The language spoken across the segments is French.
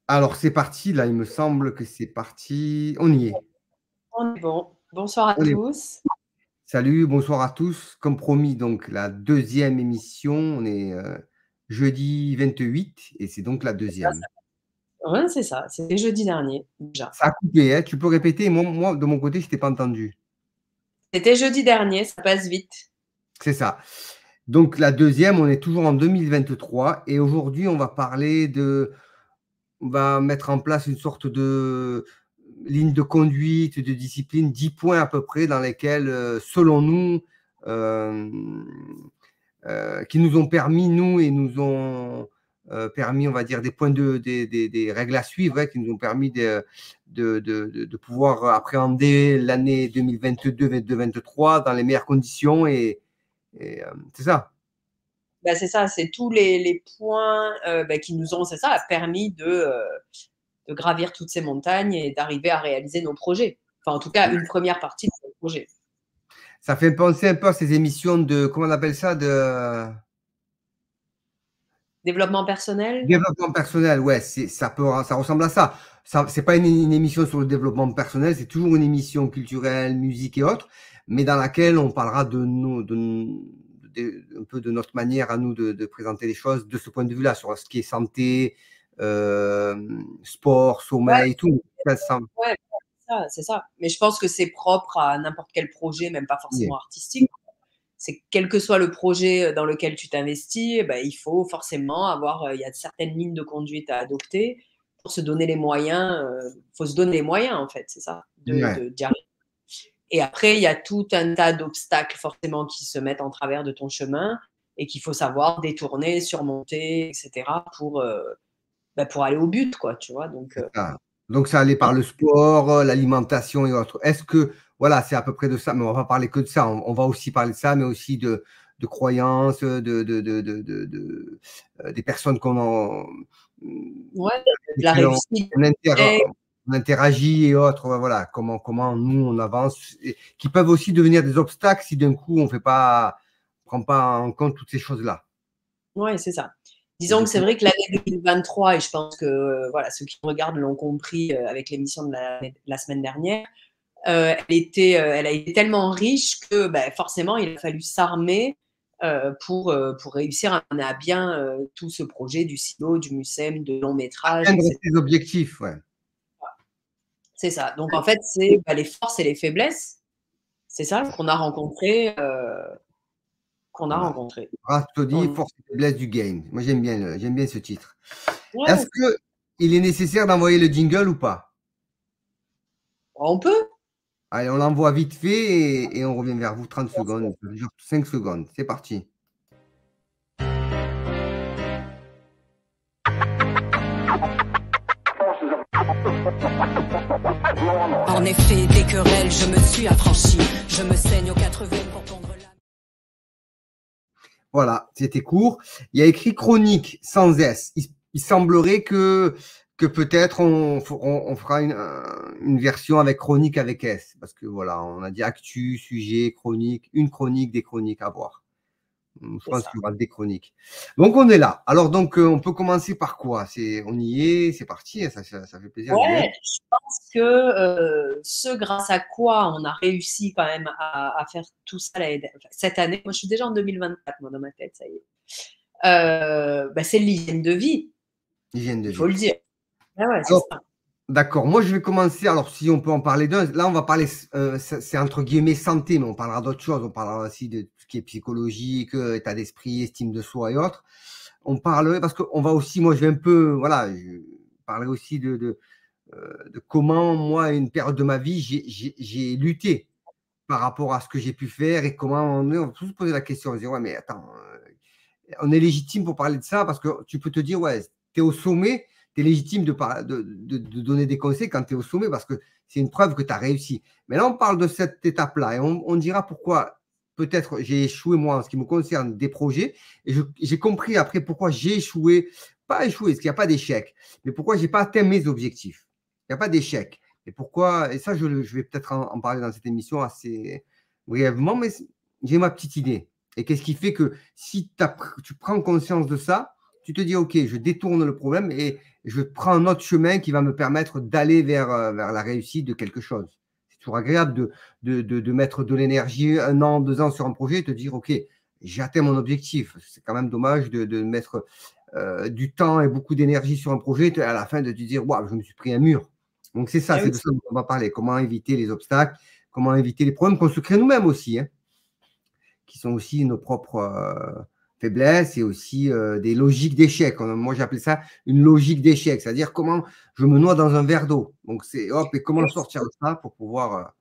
Alors, c'est parti, là, il me semble que c'est parti. On y est. On est bon. Bonsoir à On est... tous. Salut, bonsoir à tous. Comme promis, donc, la deuxième émission. On est jeudi 28 et c'est donc la deuxième. Ouais, c'est ça. C'était jeudi dernier, déjà. Ça a coupé, hein. Tu peux répéter? Moi, de mon côté, je t'ai pas entendu. C'était jeudi dernier, ça passe vite. C'est ça. Donc, la deuxième, on est toujours en 2023 et aujourd'hui, on va parler de. On va mettre en place une sorte de ligne de conduite, de discipline, 10 points à peu près, dans lesquels, selon nous, euh, qui nous ont permis, nous, et nous ont permis, on va dire, des points des règles à suivre, hein, qui nous ont permis de pouvoir appréhender l'année 2022-2023 dans les meilleures conditions. Et c'est ça. Bah, c'est ça, c'est tous les points qui nous ont, c'est ça, permis de gravir toutes ces montagnes et d'arriver à réaliser nos projets. Enfin, en tout cas, une première partie de nos projets. Ça fait penser un peu à ces émissions de, comment on appelle ça, de Développement personnel? développement personnel. Ouais, ça ressemble à ça. C'est pas une émission sur le développement personnel, c'est toujours une émission culturelle, musique et autres, mais dans laquelle on parlera un peu de notre manière à nous de présenter les choses de ce point de vue-là, sur ce qui est santé, sport, Ouais, sommeil, tout. Ça, ouais, c'est ça. Mais je pense que c'est propre à n'importe quel projet, même pas yeah. forcément artistique. C'est quel que soit le projet dans lequel tu t'investis, eh ben, il faut forcément avoir, il y a certaines lignes de conduite à adopter pour se donner les moyens. Il faut se donner les moyens, en fait, c'est ça, Ouais. d'y arriver. Et après, il y a tout un tas d'obstacles forcément qui se mettent en travers de ton chemin et qu'il faut savoir détourner, surmonter, etc. Pour aller au but, quoi, tu vois. Donc, C'est ça. Donc, ça allait par le sport, l'alimentation et autres. Est-ce que, voilà, c'est à peu près de ça, mais on va pas parler que de ça. On va aussi parler de ça, mais aussi de croyances, des personnes ouais, de la lesquelles réussite. on interagit et autres. Voilà, comment nous, on avance, et qui peuvent aussi devenir des obstacles si d'un coup, prend pas en compte toutes ces choses-là. Ouais, c'est ça. Et Disons du que c'est coup, vrai que l'année 2023, et je pense que voilà, ceux qui regardent l'ont compris avec l'émission de la semaine dernière, elle a été tellement riche que bah, forcément, il a fallu s'armer pour réussir à mener à bien tout ce projet du silo, du MUSEM, de long métrage, atteindre etc. ses objectifs, ouais. C'est ça. Donc en fait, c'est bah, les forces et les faiblesses, c'est ça qu'on a rencontré. Qu'on a Voilà. rencontré. Rhapsody, force et faiblesse du game. Moi, j'aime bien ce titre. Est-ce Ouais, que il est nécessaire d'envoyer le jingle ou pas? on peut. Allez, on l'envoie vite fait et on revient vers vous 30 secondes, 5 secondes. C'est parti. En effet, des querelles, je me suis affranchi. Je me saigne aux 80 pour pondre la... Voilà, c'était court. Il y a écrit chronique sans S. Il semblerait que peut-être on fera une version avec chronique avec S. Parce que voilà, on a dit actu, sujet, chronique, une chronique, des chroniques à voir. Je C'est pense ça. qu'il y aura des chroniques. Donc, on est là. Alors, donc, on peut commencer par quoi? On y est, c'est parti, hein, ça fait plaisir d'y être. Ouais, je pense que ce grâce à quoi on a réussi quand même à faire tout ça cette année, moi je suis déjà en 2024, moi dans ma tête, ça y est. Bah, c'est l'hygiène de vie, Hygiène de il faut vie. le dire. Ah ouais, c'est Alors, ça. d'accord. Moi, je vais commencer. Alors, si on peut en parler d'un, là, on va parler, c'est entre guillemets santé, mais on parlera d'autres choses. On parlera aussi de tout ce qui est psychologique, état d'esprit, estime de soi et autres. On parlerait, parce qu'on va aussi, moi, je vais un peu, voilà, je parlerai aussi de comment, moi, à une période de ma vie, j'ai lutté par rapport à ce que j'ai pu faire et comment on va tous se poser la question. On se dit, ouais, mais attends, on est légitime pour parler de ça parce que tu peux te dire, ouais, tu es au sommet, tu es légitime de donner des conseils quand tu es au sommet parce que c'est une preuve que tu as réussi. Mais là, on parle de cette étape-là et on dira pourquoi peut-être j'ai échoué, moi, en ce qui me concerne, des projets. Et j'ai compris après pourquoi j'ai échoué, pas échoué, parce qu'il n'y a pas d'échec, mais pourquoi je n'ai pas atteint mes objectifs. Il n'y a pas d'échec. Et pourquoi, et ça, je vais peut-être en parler dans cette émission assez brièvement, mais j'ai ma petite idée. Et qu'est-ce qui fait que si tu prends conscience de ça, tu te dis, OK, je détourne le problème je prends un autre chemin qui va me permettre d'aller vers la réussite de quelque chose. C'est toujours agréable de mettre de l'énergie 1 an, 2 ans sur un projet et te dire, OK, j'ai atteint mon objectif. C'est quand même dommage de mettre du temps et beaucoup d'énergie sur un projet et à la fin de te dire, waouh, je me suis pris un mur. Donc, c'est ça, c'est de ça dont on va parler. Comment éviter les obstacles, comment éviter les problèmes qu'on se crée nous-mêmes aussi, hein, qui sont aussi nos propres faiblesses et aussi des logiques d'échec. Moi, j'appelle ça une logique d'échec, c'est-à-dire comment je me noie dans un verre d'eau. Donc, c'est hop, et comment sortir de ça pour pouvoir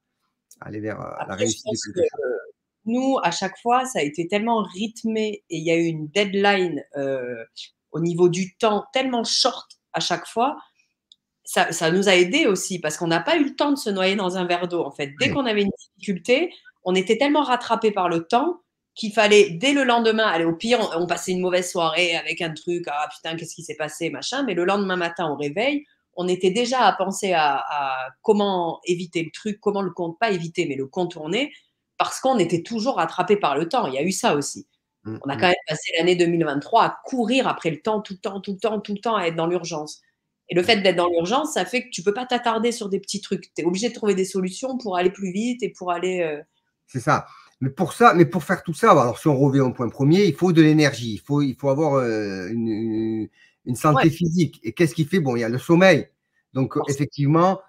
aller vers la réussite de quelque chose. Nous, à chaque fois, ça a été tellement rythmé et il y a eu une deadline au niveau du temps tellement short à chaque fois. Ça nous a aidés aussi parce qu'on n'a pas eu le temps de se noyer dans un verre d'eau. En fait, dès qu'on avait une difficulté, on était tellement rattrapé par le temps qu'il fallait, dès le lendemain, aller au pire, on passait une mauvaise soirée avec un truc, ah putain, qu'est-ce qui s'est passé, machin. Mais le lendemain matin, au réveil, on était déjà à penser à comment éviter le truc, comment pas éviter, mais le contourner, parce qu'on était toujours rattrapé par le temps. Il y a eu ça aussi. On a quand même passé l'année 2023 à courir après le temps, tout le temps, à être dans l'urgence. Et le fait d'être dans l'urgence, ça fait que tu ne peux pas t'attarder sur des petits trucs. Tu es obligé de trouver des solutions pour aller plus vite et pour aller… C'est ça. Mais pour faire tout ça, alors si on revient au point premier, il faut de l'énergie. Il faut avoir une santé physique. Et qu'est-ce qui fait? Bon, il y a le sommeil. Donc, effectivement,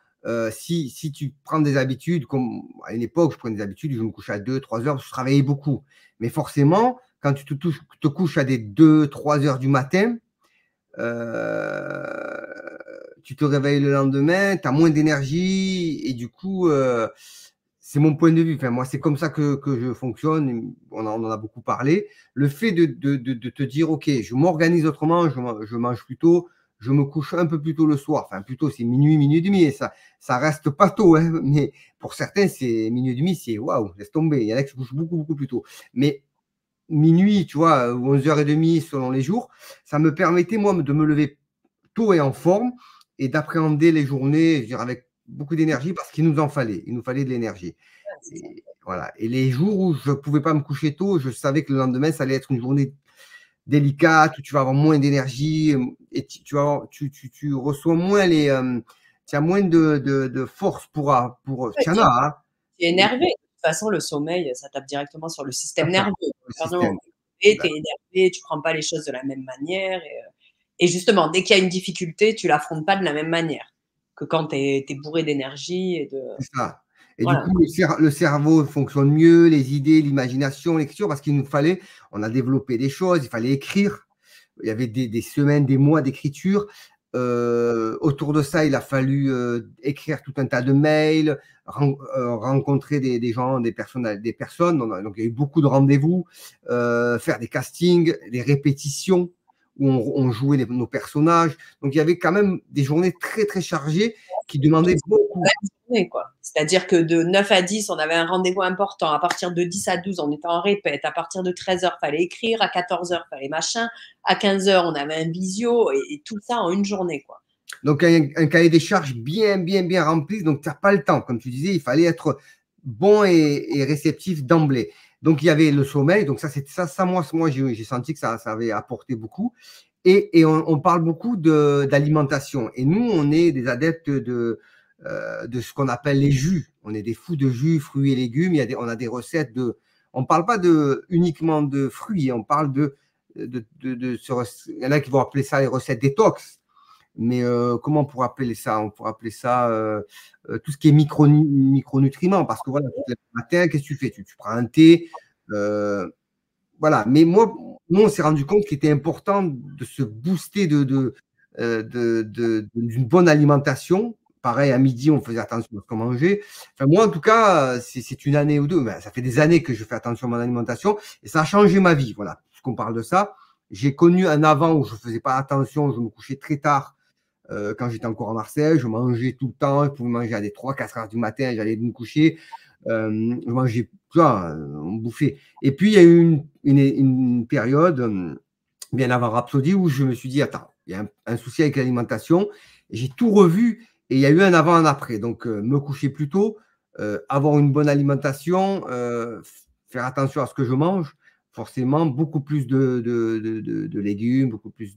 si tu prends des habitudes, comme à une époque, je prenais des habitudes, je me couchais à 2-3 heures, je travaillais beaucoup. Mais forcément, quand tu te couches à des 2-3 heures du matin, tu te réveilles le lendemain, tu as moins d'énergie et du coup, c'est mon point de vue. Enfin, moi, c'est comme ça que je fonctionne. On en a beaucoup parlé. Le fait de te dire, OK, je m'organise autrement, je mange plus tôt, je me couche un peu plus tôt le soir. Enfin, plutôt, c'est minuit, minuit et demi. Et ça reste pas tôt, hein, mais pour certains, c'est minuit et demi, c'est waouh, laisse tomber. Il y en a qui se couchent beaucoup, beaucoup plus tôt. Mais minuit, tu vois, ou 11h30 selon les jours, ça me permettait, moi, de me lever tôt et en forme et d'appréhender les journées, je veux dire, avec beaucoup d'énergie parce qu'il nous en fallait. Il nous fallait de l'énergie. Et, voilà. Et les jours où je ne pouvais pas me coucher tôt, je savais que le lendemain, ça allait être une journée délicate où tu vas avoir moins d'énergie et tu reçois moins tu as moins de force pour tu en as, hein. Tu es énervé. De toute façon, le sommeil, ça tape directement sur le système nerveux. Tu es énervé, tu ne prends pas les choses de la même manière. Et justement, dès qu'il y a une difficulté, tu ne l'affrontes pas de la même manière que quand tu es bourré d'énergie. C'est ça. Et du coup, le cerveau fonctionne mieux, les idées, l'imagination, l'écriture, parce qu'il nous fallait, on a développé des choses, il fallait écrire. Il y avait des semaines, des mois d'écriture. Autour de ça, il a fallu écrire tout un tas de mails, rencontrer des gens, des personnes. Donc, il y a eu beaucoup de rendez-vous, faire des castings, des répétitions où on jouait nos personnages. Donc, il y avait quand même des journées très, très chargées qui demandaient beaucoup. C'est-à-dire que de 9 à 10, on avait un rendez-vous important. À partir de 10 à 12, on était en répète. À partir de 13h, il fallait écrire. À 14h, il fallait machin. À 15h, on avait un visio et tout ça en une journée, quoi. Donc, un cahier des charges bien, bien, bien rempli. Donc, tu n'as pas le temps. Comme tu disais, il fallait être bon et réceptif d'emblée. Donc, il y avait le sommeil. Donc, moi j'ai senti que ça avait apporté beaucoup. Et on parle beaucoup d'alimentation. Et nous, on est des adeptes de ce qu'on appelle les jus. On est des fous de jus, fruits et légumes. On a des recettes on ne parle pas uniquement de fruits. On parle il y en a qui vont appeler ça les recettes détox. Mais comment on pourrait appeler ça? On pourrait appeler ça tout ce qui est micronutriments. Parce que voilà, le matin, qu'est-ce que tu fais? Tu prends un thé. Voilà. Mais nous, on s'est rendu compte qu'il était important de se booster d'une bonne alimentation. Pareil, à midi, on faisait attention à ce qu'on mangeait. Enfin, moi, en tout cas, c'est une année ou deux. Ça fait des années que je fais attention à mon alimentation et ça a changé ma vie. Voilà, puisqu'on parle de ça. J'ai connu un avant où je ne faisais pas attention, je me couchais très tard. Quand j'étais encore à Marseille, je mangeais tout le temps. Je pouvais manger à des 3-4 heures du matin, j'allais me coucher. Je mangeais, on bouffait. Et puis, il y a eu une période, bien avant Rhapsody, où je me suis dit, attends, il y a un souci avec l'alimentation. J'ai tout revu et il y a eu un avant, un après. Donc, me coucher plus tôt, avoir une bonne alimentation, faire attention à ce que je mange, forcément, beaucoup plus de légumes, beaucoup plus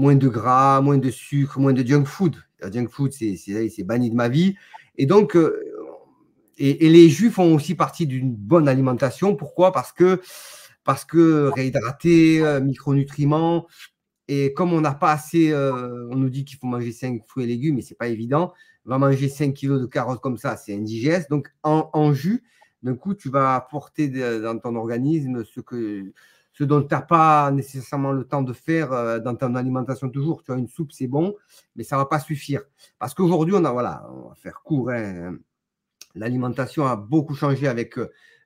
moins de gras, moins de sucre, moins de junk food. Le junk food, c'est banni de ma vie. Et donc, et les jus font aussi partie d'une bonne alimentation. Pourquoi? Parce que réhydraté, micronutriments. Et comme on n'a pas assez, on nous dit qu'il faut manger 5 fruits et légumes, mais ce n'est pas évident. On va manger 5 kilos de carottes comme ça, c'est indigeste. Donc, en jus, d'un coup, tu vas apporter dans ton organisme ce dont tu n'as pas nécessairement le temps de faire dans ton alimentation toujours. Tu as une soupe, c'est bon, mais ça ne va pas suffire. Parce qu'aujourd'hui, on va faire court, hein. L'alimentation a beaucoup changé avec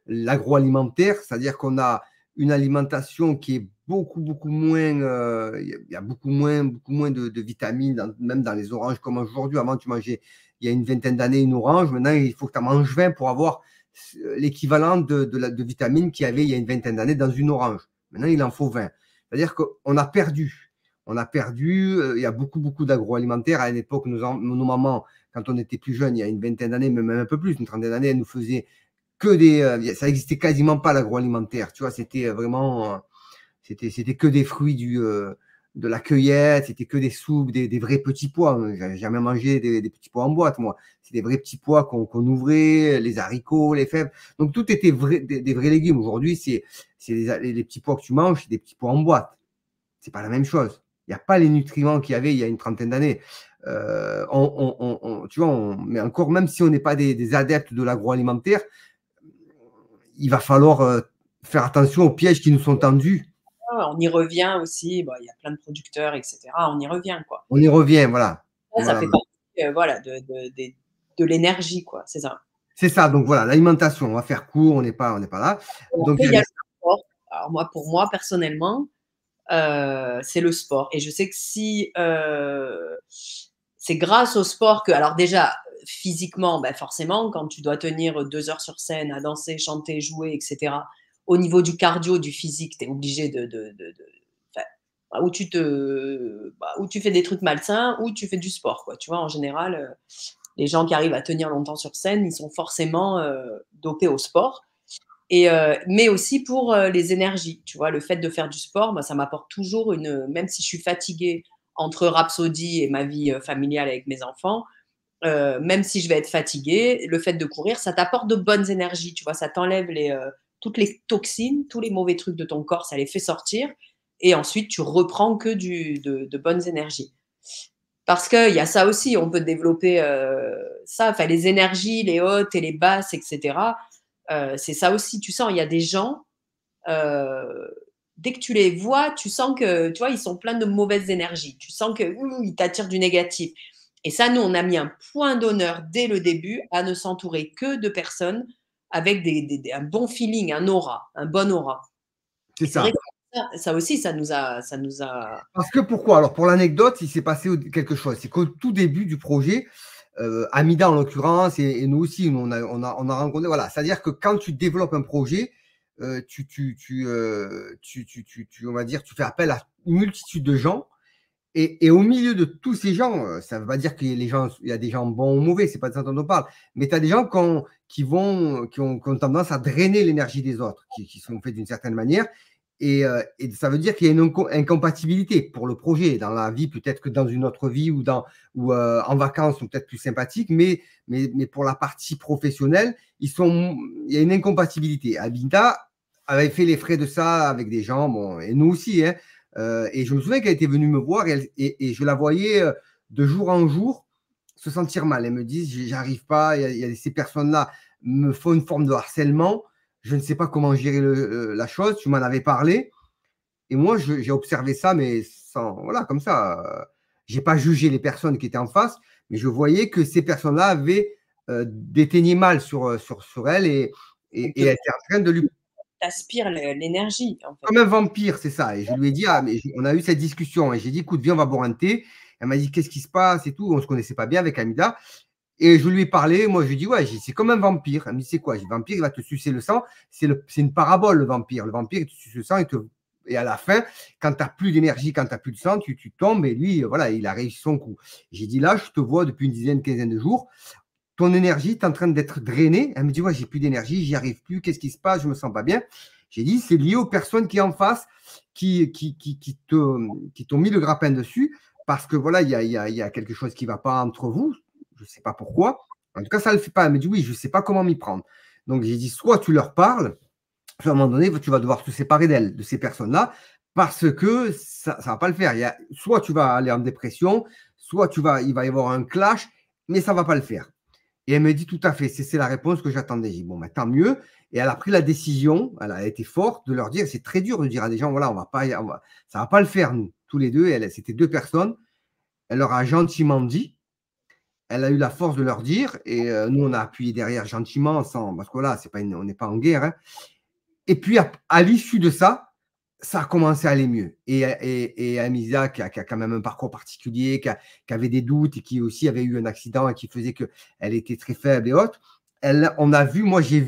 l'agroalimentaire, c'est-à-dire qu'on a une alimentation qui est beaucoup moins, il y a beaucoup moins de vitamines, même dans les oranges comme aujourd'hui. Avant, tu mangeais, il y a une vingtaine d'années, une orange. Maintenant, il faut que tu en manges 20 pour avoir l'équivalent de vitamines qu'il y avait il y a une vingtaine d'années dans une orange. Maintenant, il en faut 20. C'est-à-dire qu'on a perdu. On a perdu, il y a beaucoup d'agroalimentaire. À une époque, nos mamans, quand on était plus jeunes, il y a une vingtaine d'années, même un peu plus, une trentaine d'années, elles nous faisaient que ça n'existait quasiment pas l'agroalimentaire. Tu vois, c'était vraiment, c'était que des fruits de la cueillette, c'était que des soupes, des vrais petits pois. J'avais jamais mangé des petits pois en boîte, moi. C'est des vrais petits pois qu'on ouvrait, les haricots, les fèves. Donc, tout était des vrais légumes. Aujourd'hui, c'est les petits pois que tu manges, c'est des petits pois en boîte. C'est pas la même chose. Il n'y a pas les nutriments qu'il y avait il y a une trentaine d'années. Tu vois, mais encore, même si on n'est pas des adeptes de l'agroalimentaire, il va falloir faire attention aux pièges qui nous sont tendus. On y revient aussi. Bon, il y a plein de producteurs, etc. On y revient, quoi. On y revient, voilà. Ça fait partie de l'énergie, quoi. C'est ça. C'est ça. Donc voilà, l'alimentation, on va faire court, on n'est pas là. Donc, il y a le sport. Alors pour moi, personnellement, c'est le sport. Et je sais que si c'est grâce au sport que, alors déjà, physiquement, forcément, quand tu dois tenir 2 heures sur scène à danser, chanter, jouer, etc., au niveau du cardio, du physique, tu es obligé où tu fais des trucs malsains, ou tu fais du sport, quoi. Tu vois, en général, les gens qui arrivent à tenir longtemps sur scène, ils sont forcément dopés au sport. Mais aussi pour les énergies, tu vois, le fait de faire du sport, moi, ça m'apporte toujours même si je suis fatiguée entre Rhapsody et ma vie familiale avec mes enfants, même si je vais être fatiguée, le fait de courir, ça t'apporte de bonnes énergies, tu vois, ça t'enlève toutes les toxines, tous les mauvais trucs de ton corps, ça les fait sortir, et ensuite tu reprends que de bonnes énergies. Parce qu'il y a ça aussi, on peut développer ça, enfin les énergies, les hautes et les basses, etc. C'est ça aussi, tu sens, il y a des gens, dès que tu les vois, tu sens que, tu vois, ils sont pleins de mauvaises énergies. Tu sens qu'ils t'attirent du négatif. Et ça, nous, on a mis un point d'honneur dès le début à ne s'entourer que de personnes avec un bon feeling, un bon aura. C'est ça. Vrai que ça aussi, ça nous a. Parce que pourquoi? Alors, pour l'anecdote, il s'est passé quelque chose. C'est qu'au tout début du projet, Amida en l'occurrence, et nous aussi, on a rencontré. Voilà, c'est-à-dire que quand tu développes un projet, on va dire, tu fais appel à une multitude de gens. Et au milieu de tous ces gens, ça ne veut pas dire qu'il y a des gens bons ou mauvais, c'est pas de ça dont on parle, mais tu as des gens qui ont tendance à drainer l'énergie des autres, qui sont faits d'une certaine manière. Et ça veut dire qu'il y a une incompatibilité pour le projet. Dans la vie, peut-être que dans une autre vie ou en vacances, sont peut-être plus sympathiques, mais pour la partie professionnelle, il y a une incompatibilité. Amida avait fait les frais de ça avec des gens, bon, et nous aussi, hein. Et je me souviens qu'elle était venue me voir et je la voyais de jour en jour se sentir mal. Elle me dit, j'arrive pas, il y a ces personnes-là me font une forme de harcèlement. Je ne sais pas comment gérer la chose. Tu m'en avais parlé. Et moi, j'ai observé ça, mais voilà, comme ça. Je n'ai pas jugé les personnes qui étaient en face, mais je voyais que ces personnes-là avaient déteigné mal sur elle et elle était en train de lui. T'aspires l'énergie, en fait. Comme un vampire, c'est ça. Et je lui ai dit, mais on a eu cette discussion. Et j'ai dit, écoute, viens, on va boire un thé. Elle m'a dit, qu'est-ce qui se passe et tout. On ne se connaissait pas bien avec Amida. Et je lui ai parlé. Moi, je lui ai dit, ouais, c'est comme un vampire. Elle me dit, c'est quoi? Le vampire, il va te sucer le sang. C'est une parabole, le vampire. Le vampire, il te suce le sang. Et à la fin, quand tu n'as plus d'énergie, quand tu n'as plus de sang, tu tombes. Et lui, voilà, il a réussi son coup. J'ai dit, là, je te vois depuis une quinzaine de jours. Ton énergie est en train d'être drainée. Elle me dit, ouais, j'ai plus d'énergie, j'y arrive plus. Qu'est-ce qui se passe? Je me sens pas bien. J'ai dit, c'est lié aux personnes qui en face, qui t'ont mis le grappin dessus, parce que voilà, il y a quelque chose qui ne va pas entre vous. Je ne sais pas pourquoi. En tout cas, ça ne le fait pas. Elle me dit, oui, je ne sais pas comment m'y prendre. Donc, j'ai dit, soit tu leur parles, soit à un moment donné, tu vas devoir te séparer d'elles, de ces personnes-là, parce que ça ne va pas le faire. Soit tu vas aller en dépression, soit il va y avoir un clash, mais ça ne va pas le faire. Et elle me dit tout à fait, c'est la réponse que j'attendais. J'ai dit, bon, ben, tant mieux. Et elle a pris la décision, elle a été forte de leur dire, c'est très dur de dire à des gens, voilà, ça ne va pas le faire, nous, tous les deux. C'était 2 personnes. Elle leur a gentiment dit, elle a eu la force de leur dire, et nous, on a appuyé derrière gentiment, parce que là, on n'est pas en guerre. Hein. Et puis, à l'issue de ça, ça a commencé à aller mieux. Et Amisa, qui a quand même un parcours particulier, qui avait des doutes et qui aussi avait eu un accident et qui faisait qu'elle était très faible et autres, on a vu, moi je l'ai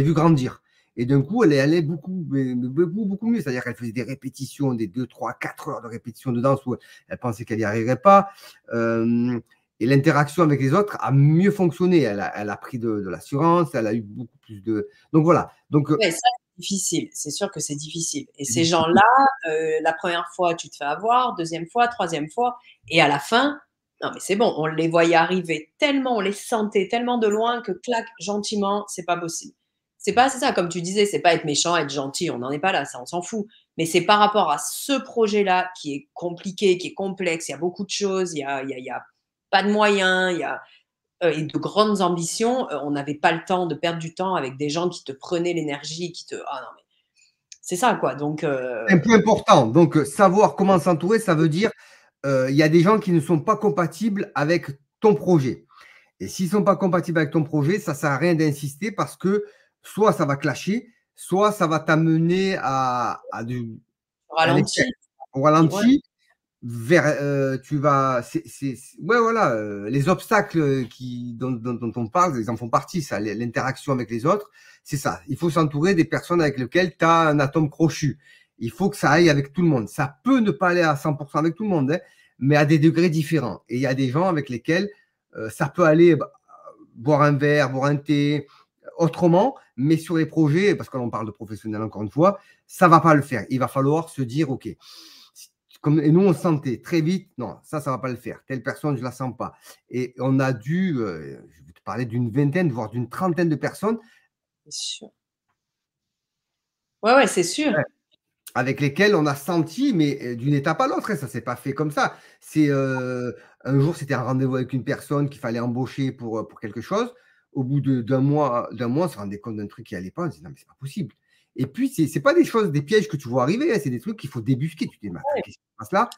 vu grandir. Et d'un coup, elle allait beaucoup mieux. C'est-à-dire qu'elle faisait des répétitions, des 2, 3, 4 heures de répétition de danse où elle pensait qu'elle n'y arriverait pas. Et l'interaction avec les autres a mieux fonctionné. Elle a pris de l'assurance, elle a eu beaucoup plus de… Donc voilà. Donc, ouais, ça, c'est difficile. C'est sûr que c'est difficile. Et ces gens-là, la première fois, tu te fais avoir, deuxième fois, troisième fois. Et à la fin, non, mais c'est bon, on les voyait arriver tellement, on les sentait tellement de loin que clac, gentiment, c'est pas possible. C'est ça, comme tu disais, c'est pas être méchant, être gentil, on n'en est pas là, ça, on s'en fout. Mais c'est par rapport à ce projet-là qui est compliqué, qui est complexe, il y a beaucoup de choses, il y a pas de moyens, il y a et de grandes ambitions, on n'avait pas le temps de perdre du temps avec des gens qui te prenaient l'énergie, ah non, mais c'est ça, quoi. Donc, un peu important. Donc, savoir comment s'entourer, ça veut dire il y a des gens qui ne sont pas compatibles avec ton projet. Et s'ils ne sont pas compatibles avec ton projet, ça ne sert à rien d'insister parce que soit ça va clasher, soit ça va t'amener ralenti. au ralenti, tu vas. Ouais, voilà, les obstacles dont on parle, ils en font partie, ça, l'interaction avec les autres, c'est ça. Il faut s'entourer des personnes avec lesquelles tu as un atome crochu. Il faut que ça aille avec tout le monde. Ça peut ne pas aller à 100% avec tout le monde, hein, mais à des degrés différents. Et il y a des gens avec lesquels ça peut aller boire un verre, boire un thé, autrement, mais sur les projets, parce que l'on parle de professionnels encore une fois, ça ne va pas le faire. Il va falloir se dire, OK, et nous, on sentait très vite, non, ça ne va pas le faire. Telle personne, je ne la sens pas. Et on a dû, je vais te parler d'une vingtaine, voire d'une trentaine de personnes. C'est sûr. Ouais, c'est sûr. Ouais. Avec lesquelles on a senti, mais d'une étape à l'autre, hein, ça ne s'est pas fait comme ça. Un jour, c'était un rendez-vous avec une personne qu'il fallait embaucher pour quelque chose. Au bout d'un mois, on se rendait compte d'un truc qui n'allait pas. On se dit, non, mais ce n'est pas possible. Et puis, ce n'est pas des choses, des pièges que tu vois arriver, hein, c'est des trucs qu'il faut débusquer. Tu te dis, mais attends, qu'est-ce qui se passe là?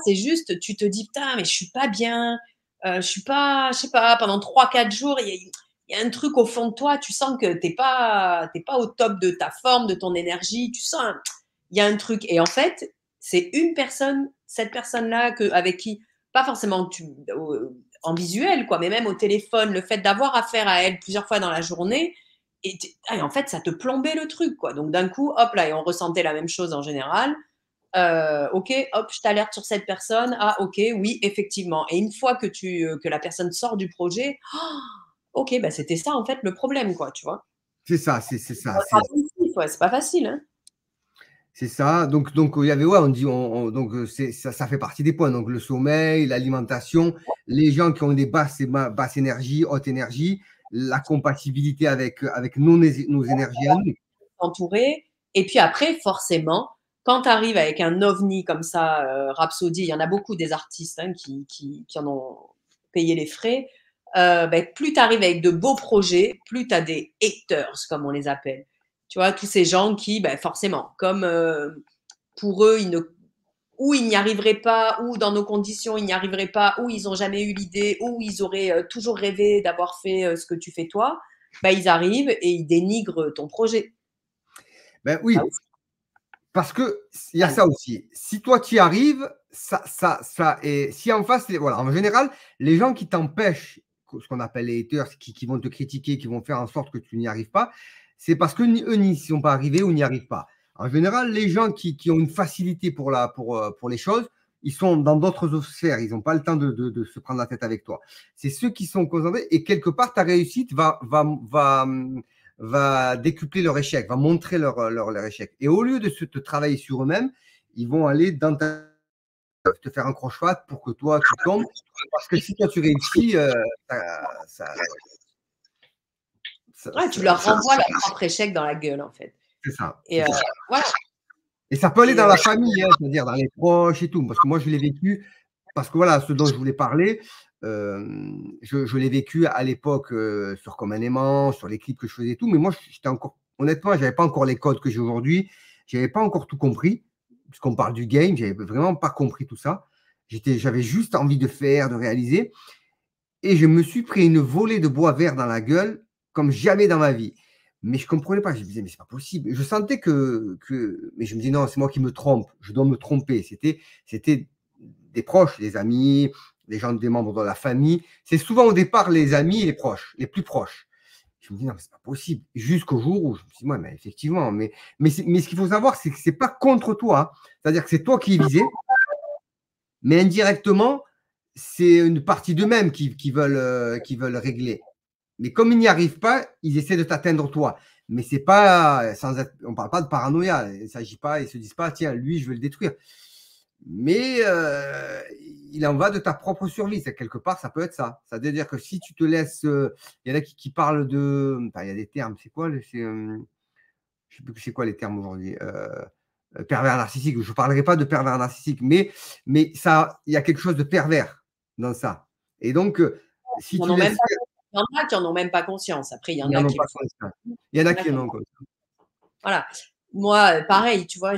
C'est juste, tu te dis, putain, mais je suis pas bien, je suis pas, je sais pas, pendant 3-4 jours, il y a un truc au fond de toi, tu sens que t'es pas au top de ta forme, de ton énergie, tu sens, il y a un truc. Et en fait, c'est une personne, cette personne-là, avec qui, pas forcément en visuel, quoi, mais même au téléphone, le fait d'avoir affaire à elle plusieurs fois dans la journée, et en fait, ça te plombait le truc, quoi. Donc d'un coup, hop là, et on ressentait la même chose en général. OK, hop, je t'alerte sur cette personne. Ah, OK, oui, effectivement. Et une fois que la personne sort du projet, OK, bah, c'était ça, en fait, le problème, quoi, tu vois? C'est ça, c'est ça. C'est pas facile, hein? C'est ça. Donc, il y avait, ouais, on dit, donc, ça fait partie des points. Donc, le sommeil, l'alimentation, les gens qui ont des basses énergies, haute énergie, la compatibilité avec nos énergies à nous. Entouré. Et puis après, forcément, quand tu arrives avec un ovni comme ça, Rhapsody, il y en a beaucoup des artistes hein, qui en ont payé les frais. Plus tu arrives avec de beaux projets, plus tu as des haters, comme on les appelle. Tu vois, tous ces gens qui, forcément, comme pour eux, ou ils n'y arriveraient pas, ou dans nos conditions, ils n'y arriveraient pas, ou ils n'ont jamais eu l'idée, ou ils auraient toujours rêvé d'avoir fait ce que tu fais toi, ils arrivent et ils dénigrent ton projet. Ben oui, parce qu'il y a ça aussi. Si toi, tu y arrives, et si en face, voilà, en général, les gens qui t'empêchent, ce qu'on appelle les haters, qui vont te critiquer, qui vont faire en sorte que tu n'y arrives pas, c'est parce qu'eux n'y sont pas arrivés ou n'y arrivent pas. En général, les gens qui ont une facilité pour les choses, ils sont dans d'autres sphères. Ils n'ont pas le temps de se prendre la tête avec toi. C'est ceux qui sont concentrés et quelque part, ta réussite va va décupler leur échec, va montrer leur échec. Et au lieu de te travailler sur eux-mêmes, ils vont aller dans te faire un croche-patte pour que toi, tu tombes. Parce que si toi, tu réussis, tu leur renvoies leur propre échec dans la gueule, en fait. C'est ça. Et voilà. Et ça peut aller dans la famille, c'est-à-dire dans les proches et tout. Parce que moi, je l'ai vécu, parce que voilà, ce dont je voulais parler, je l'ai vécu à l'époque sur Comme un aimant, sur les clips que je faisais et tout. Mais moi, j'étais encore, honnêtement, je n'avais pas encore les codes que j'ai aujourd'hui. Je n'avais pas encore tout compris. Puisqu'on parle du game, je n'avais vraiment pas compris tout ça. J'avais juste envie de faire, de réaliser. Et je me suis pris une volée de bois vert dans la gueule comme jamais dans ma vie. Mais je ne comprenais pas. Je me disais, mais c'est pas possible. Je sentais mais je me disais, non, c'est moi qui me trompe. Je dois me tromper. C'était des proches, des amis, des membres de la famille. C'est souvent au départ les amis et les proches, les plus proches. Je me dis, non, mais c'est pas possible. Jusqu'au jour où je me dis, ouais, mais effectivement, mais ce qu'il faut savoir, c'est que c'est pas contre toi. Hein. C'est-à-dire que c'est toi qui es visé, mais indirectement, c'est une partie d'eux-mêmes qui veulent régler. Mais comme ils n'y arrivent pas, ils essaient de t'atteindre toi. Mais c'est pas, on ne parle pas de paranoïa. Il ne s'agit pas, ils ne se disent pas, tiens, lui, je veux le détruire. Mais il en va de ta propre survie. C'est quelque part, ça peut être ça. Ça veut dire que si tu te laisses, il y en a qui parlent de, enfin, il y a des termes. C'est quoi, je ne sais plus c'est quoi les termes aujourd'hui. Pervers narcissique. Je ne parlerai pas de pervers narcissique, mais ça, il y a quelque chose de pervers dans ça. Et donc, si tu laisses, il y en a qui n'en ont même pas conscience. Après, il y en a qui en ont conscience. Voilà. Moi, pareil, tu vois,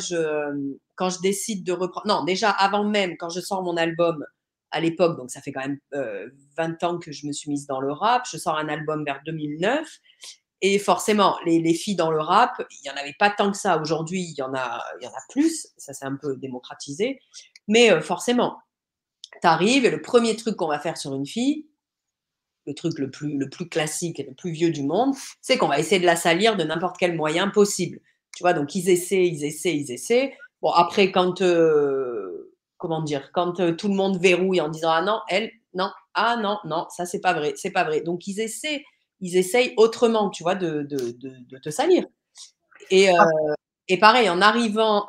quand je décide de reprendre… Non, déjà, avant même, quand je sors mon album à l'époque, donc ça fait quand même 20 ans que je me suis mise dans le rap, je sors un album vers 2009. Et forcément, les filles dans le rap, il n'y en avait pas tant que ça. Aujourd'hui, il y en a plus. Ça s'est un peu démocratisé. Mais forcément, tu arrives et le premier truc qu'on va faire sur une fille, le truc le plus classique et le plus vieux du monde, c'est qu'on va essayer de la salir de n'importe quel moyen possible. Tu vois, donc ils essaient. Bon, après, quand tout le monde verrouille en disant « Ah non, elle, non, ah non, non, ça c'est pas vrai, c'est pas vrai ». Donc ils essayent autrement, tu vois, de te salir. Et pareil, en arrivant,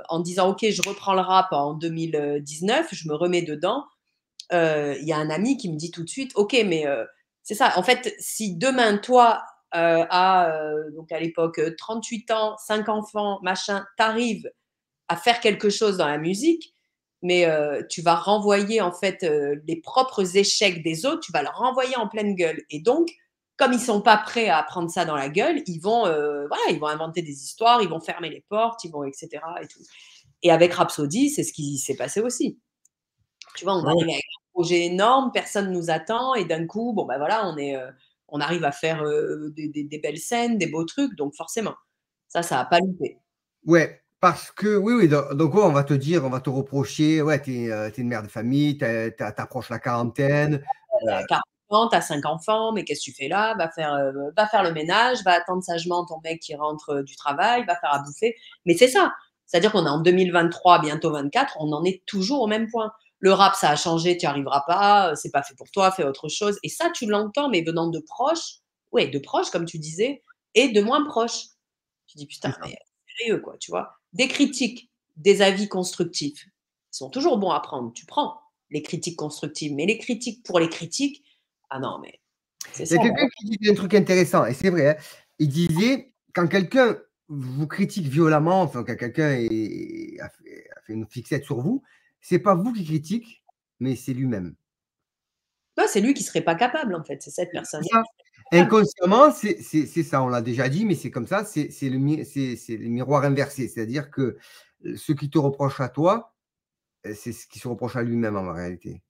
en disant « Ok, je reprends le rap en 2019, je me remets dedans », il y a un ami qui me dit tout de suite « Ok, mais c'est ça. En fait, si demain, toi, donc à l'époque, 38 ans, 5 enfants, machin, t'arrives à faire quelque chose dans la musique, mais tu vas renvoyer en fait les propres échecs des autres, tu vas leur renvoyer en pleine gueule. Et donc, comme ils ne sont pas prêts à prendre ça dans la gueule, ils vont inventer des histoires, ils vont fermer les portes, ils vont etc. Et tout. Et avec Rhapsody, c'est ce qui s'est passé aussi. Tu vois, on arrive avec un projet énorme, personne ne nous attend, et d'un coup, bon ben voilà, on arrive à faire des belles scènes, des beaux trucs, donc forcément, ça n'a pas loupé. Ouais, parce que oui, donc on va te dire, on va te reprocher, ouais, t'es une mère de famille, t'approches la quarantaine. T'as 40 ans, t'as 5 enfants, mais qu'est-ce que tu fais là? Va faire le ménage, va attendre sagement ton mec qui rentre du travail, va faire à bouffer. Mais c'est ça. C'est-à-dire qu'on est en 2023, bientôt 24, on en est toujours au même point. Le rap, ça a changé, tu n'y arriveras pas, c'est pas fait pour toi, fais autre chose. Et ça, tu l'entends, mais venant de proches, comme tu disais, et de moins proches. Tu dis, putain, mais sérieux, quoi, tu vois. Des critiques, des avis constructifs, ils sont toujours bons à prendre. Tu prends les critiques constructives, mais les critiques pour les critiques, ah non, mais c'est ça. Il y a quelqu'un qui disait un truc intéressant, et c'est vrai, hein, il disait, quand quelqu'un vous critique violemment, enfin, quand quelqu'un a fait une fixette sur vous, c'est pas vous qui critique, mais c'est lui-même. Non, c'est lui qui serait pas capable, en fait, c'est cette personne. Inconsciemment, c'est ça, on l'a déjà dit, mais c'est comme ça, c'est le miroir inversé, c'est-à-dire que ce qui te reproche à toi, c'est ce qui se reproche à lui-même en réalité.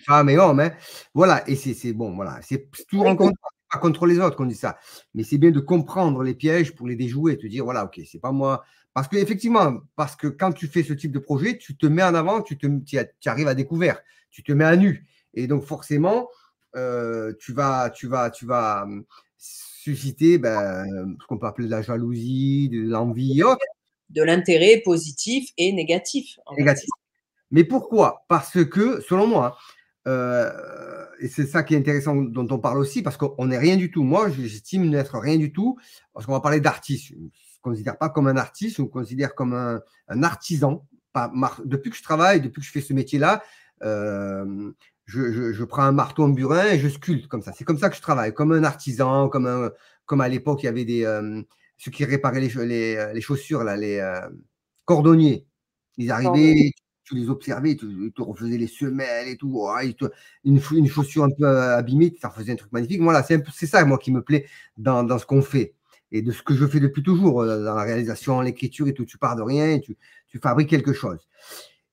Femme et homme, hein. Voilà, et c'est bon, voilà, c'est toujours encore pas contre les autres qu'on dit ça, mais c'est bien de comprendre les pièges pour les déjouer, te dire voilà, ok, c'est pas moi, parce que quand tu fais ce type de projet, tu te mets en avant, tu arrives à découvert, tu te mets à nu, et donc forcément, tu vas susciter ce qu'on peut appeler de la jalousie, de l'envie et autres. De l'intérêt positif et négatif. Négatif. Mais pourquoi? Parce que, selon moi, Et c'est ça qui est intéressant dont on parle aussi, parce qu'on n'est rien du tout. Moi, j'estime n'être rien du tout, parce qu'on va parler d'artiste. Je ne me considère pas comme un artiste, je me considère comme un artisan. Depuis que je travaille, depuis que je fais ce métier-là, je prends un marteau, un burin et je sculpte comme ça. C'est comme ça que je travaille, comme un artisan, comme à l'époque, il y avait ceux qui réparaient les chaussures, là, les cordonniers. Ils arrivaient, tu les observais, ils te refaisaient les semelles et tout. Oh, une chaussure un peu abîmée, ça faisait un truc magnifique. Voilà, c'est ça, moi, qui me plaît dans ce qu'on fait et de ce que je fais depuis toujours, dans la réalisation, l'écriture et tout. Tu pars de rien et tu fabriques quelque chose.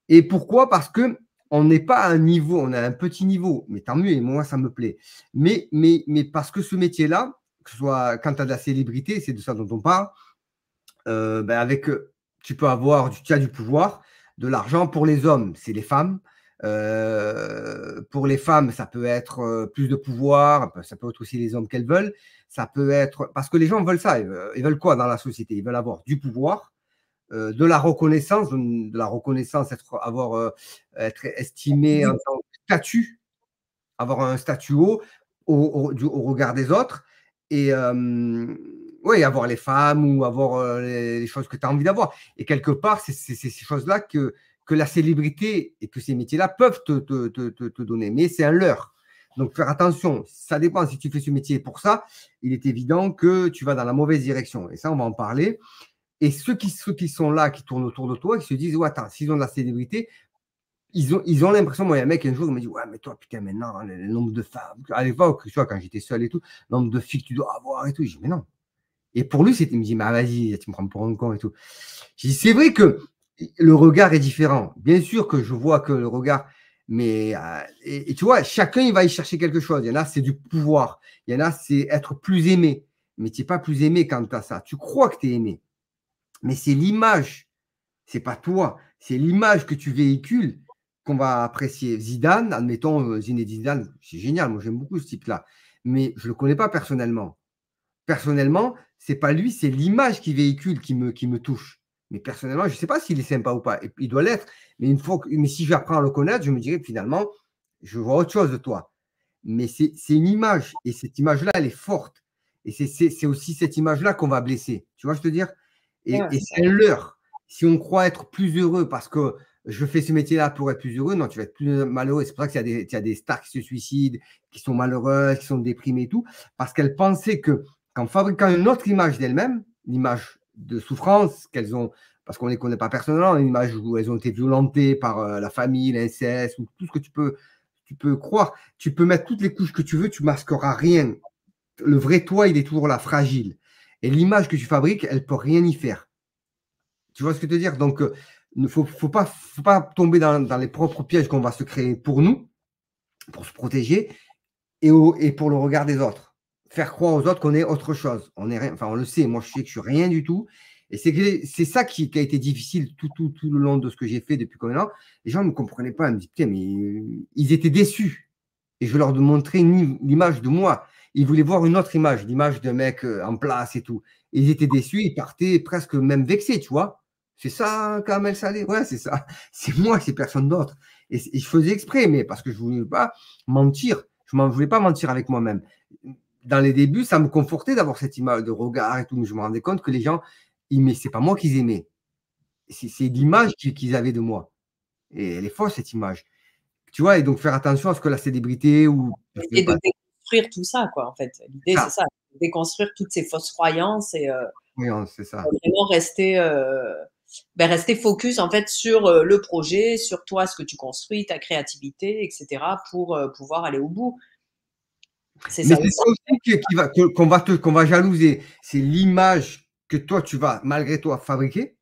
Et pourquoi? Parce que on n'est pas à un niveau, on a un petit niveau, mais tant mieux, et moi, ça me plaît. Mais parce que ce métier-là, que ce soit quand tu as de la célébrité, c'est de ça dont on parle, tu peux avoir tu as du pouvoir, de l'argent. Pour les hommes, c'est les femmes. Pour les femmes, ça peut être plus de pouvoir, ça peut être aussi les hommes qu'elles veulent. Ça peut être parce que les gens veulent ça. Ils veulent quoi dans la société? Ils veulent avoir du pouvoir, de la reconnaissance, être estimé en tant que statut, avoir un statut haut au regard des autres, et oui, avoir les femmes ou avoir les choses que tu as envie d'avoir. Et quelque part, c'est ces choses-là que la célébrité et que ces métiers-là peuvent te donner, mais c'est un leurre. Donc, faire attention, ça dépend. Si tu fais ce métier pour ça, il est évident que tu vas dans la mauvaise direction. Et ça, on va en parler. Et ceux qui sont là, qui tournent autour de toi, qui se disent, ouais, attends, s'ils ont de la célébrité, ils ont l'impression, moi, il y a un mec un jour, il me dit, ouais, mais toi, putain, maintenant, le nombre de femmes, à l'époque, tu vois, quand j'étais seul et tout, le nombre de filles que tu dois avoir et tout, je dis, mais non. Et pour lui, il me dit, mais vas-y, tu me prends pour un con et tout. Je dis, c'est vrai que le regard est différent. Bien sûr que je vois que le regard, mais, et tu vois, chacun, il va y chercher quelque chose. Il y en a, c'est du pouvoir. Il y en a, c'est être plus aimé. Mais tu n'es pas plus aimé quand tu as ça. Tu crois que tu es aimé. Mais c'est l'image, c'est pas toi, c'est l'image que tu véhicules qu'on va apprécier. Zidane, admettons, Zinedine Zidane, c'est génial, moi j'aime beaucoup ce type-là, mais je ne le connais pas personnellement. Personnellement, c'est pas lui, c'est l'image qu'il véhicule qui me touche. Mais personnellement, je ne sais pas s'il est sympa ou pas. Et il doit l'être, mais mais si j'apprends à le connaître, je me dirais finalement, je vois autre chose de toi. Mais c'est une image, et cette image-là, elle est forte. Et c'est aussi cette image-là qu'on va blesser. Tu vois, je te dire? Et c'est un leurre. Si on croit être plus heureux parce que je fais ce métier-là pour être plus heureux, non, tu vas être plus malheureux. C'est pour ça qu'il y a des stars qui se suicident, qui sont malheureuses, qui sont déprimées et tout, parce qu'elles pensaient qu'en fabriquant une autre image d'elles-mêmes, l'image de souffrance qu'elles ont, parce qu'on ne les connaît pas personnellement, une image où elles ont été violentées par la famille, l'inceste, ou tout ce que tu peux croire. Tu peux mettre toutes les couches que tu veux, tu masqueras rien. Le vrai toi, il est toujours là, fragile. Et l'image que tu fabriques, elle ne peut rien y faire. Tu vois ce que je veux dire? Donc, il ne faut pas tomber dans les propres pièges qu'on va se créer pour nous, pour se protéger, et pour le regard des autres. Faire croire aux autres qu'on est autre chose. On est rien, enfin, on le sait, moi je sais que je ne suis rien du tout. Et c'est ça qui a été difficile tout le long de ce que j'ai fait depuis combien de temps. Les gens ne me comprenaient pas, ils me disaient, putain, mais ils étaient déçus. Et je leur montrais l'image de moi. Ils voulaient voir une autre image, l'image d'un mec en place et tout. Et ils étaient déçus, ils partaient presque même vexés, tu vois. C'est ça, Kamel Saleh? Ouais, c'est ça. C'est moi, c'est personne d'autre. Et je faisais exprès, mais parce que je ne voulais pas mentir. Je ne voulais pas mentir avec moi-même. Dans les débuts, ça me confortait d'avoir cette image de regard et tout, mais je me rendais compte que les gens, c'est pas moi qu'ils aimaient. C'est l'image qu'ils avaient de moi. Et elle est fausse, cette image. Tu vois, et donc faire attention à ce que la célébrité ou. Et de déconstruire tout ça, quoi, en fait. L'idée, c'est ça. Déconstruire toutes ces fausses croyances et c'est ça. Vraiment rester focus, en fait, sur le projet, sur toi, ce que tu construis, ta créativité, etc., pour pouvoir aller au bout. C'est ça aussi qu'on va jalouser. C'est l'image que toi, tu vas, malgré toi, fabriquer.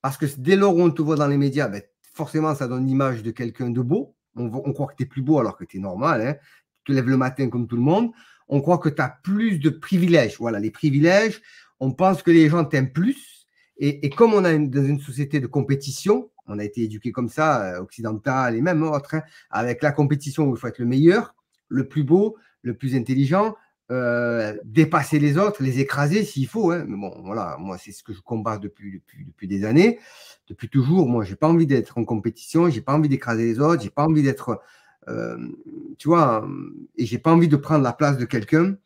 Parce que dès lors où on te voit dans les médias, ben, forcément, ça donne l'image de quelqu'un de beau. On croit que tu es plus beau alors que tu es normal. Hein. Tu te lèves le matin comme tout le monde. On croit que tu as plus de privilèges. Voilà, les privilèges. On pense que les gens t'aiment plus. Et comme on est dans une société de compétition, on a été éduqué comme ça, occidental et même autres, hein, avec la compétition où il faut être le meilleur, le plus beau, le plus intelligent, dépasser les autres, les écraser s'il faut. Hein. Mais bon, voilà, moi, c'est ce que je combats depuis des années, depuis toujours. Moi, je n'ai pas envie d'être en compétition, je n'ai pas envie d'écraser les autres, je n'ai pas envie d'être tu vois, et j'ai pas envie de prendre la place de quelqu'un.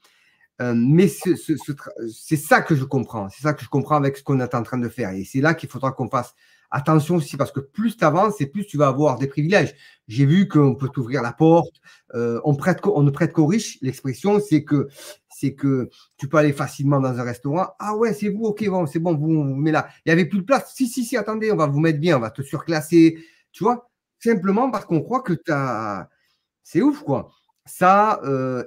Mais c'est ça que je comprends. C'est ça que je comprends avec ce qu'on est en train de faire. Et c'est là qu'il faudra qu'on fasse attention aussi, parce que plus tu avances et plus tu vas avoir des privilèges. J'ai vu qu'on peut t'ouvrir la porte. On ne prête qu'aux riches. L'expression, c'est que tu peux aller facilement dans un restaurant. Ah ouais, c'est vous, ok, bon, c'est bon, vous met là. Il n'y avait plus de place. Si, attendez, on va vous mettre bien, on va te surclasser. Tu vois, simplement parce qu'on croit que tu as. C'est ouf, quoi. Ça,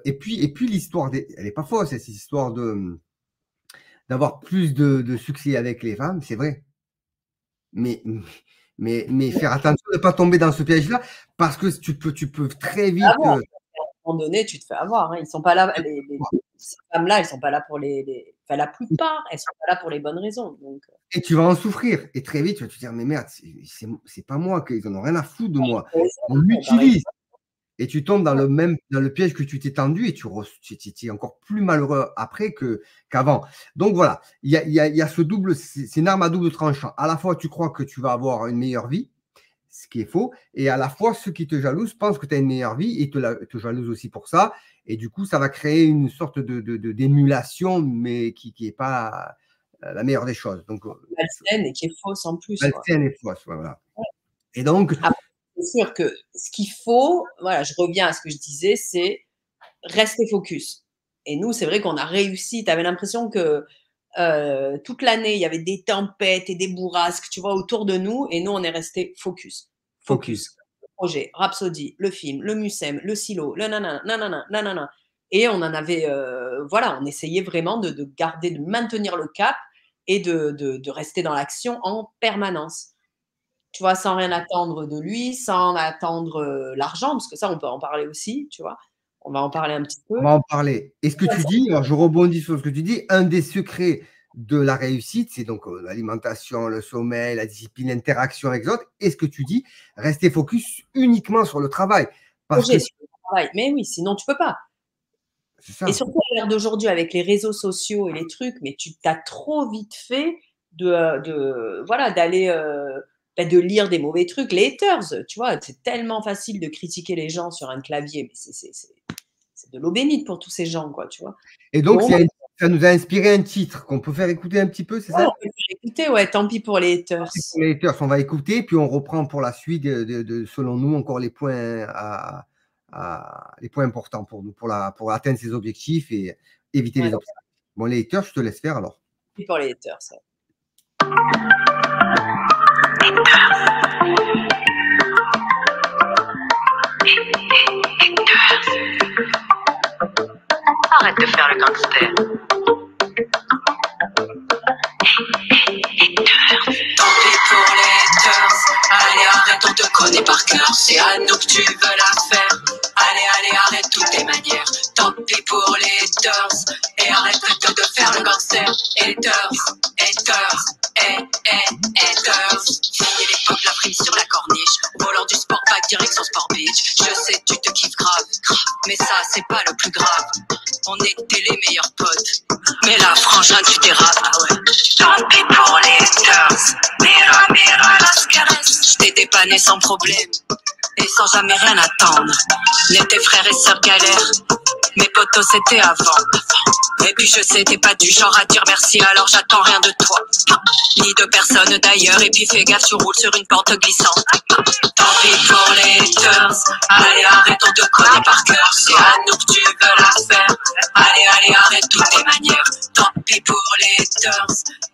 et puis l'histoire, elle n'est pas fausse, cette histoire d'avoir plus de succès avec les femmes, c'est vrai. Mais faire attention de ne pas tomber dans ce piège-là, parce que tu peux très vite. À un moment donné, tu te fais avoir. Hein. Ils sont pas là, ces femmes-là, elles ne sont pas là pour enfin, la plupart, elles ne sont pas là pour les bonnes raisons. Donc. Et tu vas en souffrir. Et très vite, tu vas te dire, mais merde, c'est pas moi, qu'ils en ont rien à foutre de moi. On m'utilise. Et tu tombes dans le piège que tu t'es tendu et tu es encore plus malheureux après qu'avant. Donc voilà, il y a ce double, c'est une arme à double tranchant. À la fois, tu crois que tu vas avoir une meilleure vie, ce qui est faux, et à la fois, ceux qui te jalousent pensent que tu as une meilleure vie et te jalousent aussi pour ça. Et du coup, ça va créer une sorte d'émulation, mais qui n'est pas la meilleure des choses. Donc, malsaine et qui est fausse en plus. Malsaine et fausse, voilà. Et donc. C'est sûr que ce qu'il faut, voilà, je reviens à ce que je disais, c'est rester focus. Et nous, c'est vrai qu'on a réussi. Tu avais l'impression que toute l'année, il y avait des tempêtes et des bourrasques, tu vois, autour de nous. Et nous, on est resté focus. Focus. Le projet, Rhapsody, le film, le Mucem, le silo, le nanana. Et on en avait, voilà, on essayait vraiment de garder, de maintenir le cap et de rester dans l'action en permanence. Tu vois, sans rien attendre de lui, sans attendre l'argent, parce que ça, on peut en parler aussi, tu vois. On va en parler un petit peu. On va en parler. Et ce que tu dis, alors je rebondis sur ce que tu dis, un des secrets de la réussite, c'est donc l'alimentation, le sommeil, la discipline, l'interaction avec les autres. Et ce que tu dis, rester focus uniquement sur le travail. Sur le travail. Mais oui, sinon tu peux pas. C'est ça. Et surtout à l'ère d'aujourd'hui, avec les réseaux sociaux et les trucs, mais tu t'as trop vite fait voilà, d'aller de lire des mauvais trucs, les haters, tu vois, c'est tellement facile de critiquer les gens sur un clavier, mais c'est de l'eau bénite pour tous ces gens, quoi, tu vois. Et donc, ça nous a inspiré un titre qu'on peut faire écouter un petit peu, c'est ça? On peut faire écouter, ouais, tant pis pour les haters. Tant pis pour les haters, on va écouter, puis on reprend pour la suite, selon nous, encore les points les points importants pour nous, pour atteindre ces objectifs et éviter les obstacles. Bon, les haters, je te laisse faire alors. Tant pis pour les haters, ça. Arrête de faire le gangster. Tant pis pour les haters. Allez, arrête, on te connaît par cœur. C'est à nous que tu veux la faire. Allez, arrête toutes tes manières. Tant pis pour les haters. Et arrête de faire le gangster. Haters. Fini l'époque, la frime sur la corniche. Volant du sport back, direction Sport Beach. Je sais, tu te kiffes grave. Mais ça, c'est pas le plus grave. On était les meilleurs potes. Mais là, frangin, tu dérapes. Ah ouais. Tant pis pour les haters. Mira, las caresses. Je t'ai dépanné sans problème. Et sans jamais rien attendre. Mais tes frères et sœurs galèrent. Mes potos c'était avant. Et puis je sais t'es pas du genre à dire merci, alors j'attends rien de toi. Ni de personne d'ailleurs. Et puis fais gaffe, tu roules sur une porte glissante. Tant pis pour les haters. Allez, arrête, on te connaît par cœur. C'est à nous que tu veux la faire. Allez, arrête toutes tes manières. Tant pis pour les haters.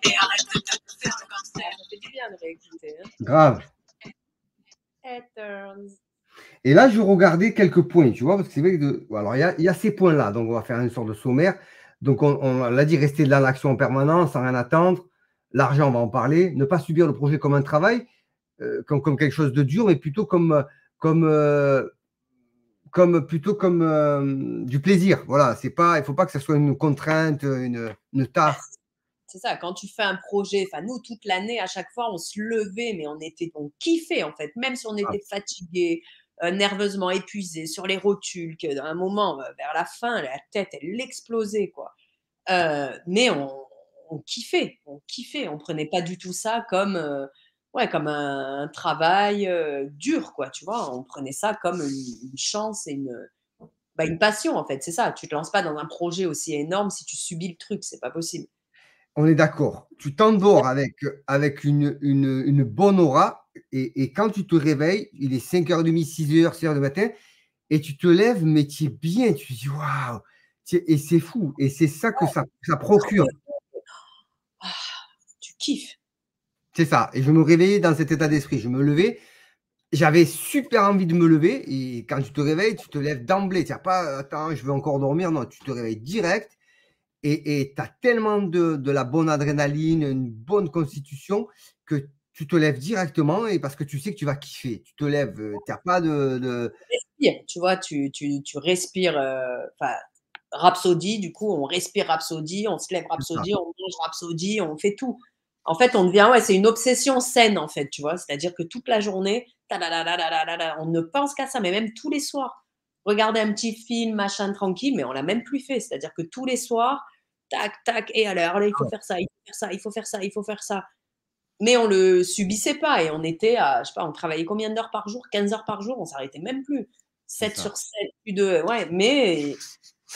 Et arrête de te faire le gangster. Ça fait du bien de réécouter. Hein. Grave. Haters. Et là, je regardais quelques points, tu vois, parce que c'est vrai que alors il y a ces points-là, donc on va faire une sorte de sommaire. Donc on l'a dit, rester dans l'action en permanence, sans rien attendre. L'argent, on va en parler. Ne pas subir le projet comme un travail, comme quelque chose de dur, mais plutôt comme du plaisir. Voilà, il ne faut pas que ce soit une contrainte, une tare. C'est ça, quand tu fais un projet, enfin nous, toute l'année, à chaque fois, on se levait, mais on kiffait en fait, même si on était fatigué, nerveusement épuisé, sur les rotules, qu'à un moment, vers la fin, la tête, elle explosait, quoi. Mais on kiffait, on prenait pas du tout ça comme, ouais, comme un travail dur, quoi, tu vois. On prenait ça comme une chance et une passion, en fait, c'est ça. Tu te lances pas dans un projet aussi énorme si tu subis le truc, c'est pas possible. On est d'accord. Tu t'endors avec une bonne aura et quand tu te réveilles, il est 5h30, 6h, 6h du matin et tu te lèves, mais tu es bien, tu te dis waouh! Et c'est fou. Et c'est ça que ça procure. Ah, tu kiffes. C'est ça. Et je me réveillais dans cet état d'esprit. Je me levais, j'avais super envie de me lever. Et quand tu te réveilles, tu te lèves d'emblée. Tu n'as pas, attends, je vais encore dormir. Non, tu te réveilles direct. Et tu as tellement de la bonne adrénaline, une bonne constitution que tu te lèves directement et parce que tu sais que tu vas kiffer. Tu te lèves, tu n'as pas Respires, tu vois, tu respires, enfin, Rhapsody, du coup, on respire Rhapsody, on se lève C'est ça. Rhapsody, on mange Rhapsody, on fait tout. En fait, on devient, ouais, c'est une obsession saine, en fait, tu vois. C'est-à-dire que toute la journée, on ne pense qu'à ça, mais même tous les soirs. Regarder un petit film, machin, tranquille, mais on l'a même plus fait. C'est-à-dire que tous les soirs, tac, tac, et alors, là, il faut faire ça, il faut faire ça, il faut faire ça, il faut faire ça. Mais on le subissait pas et on était à, je sais pas, on travaillait combien d'heures par jour? 15 heures par jour, on s'arrêtait même plus. C'est 7 ça. sur 7, plus de, ouais, mais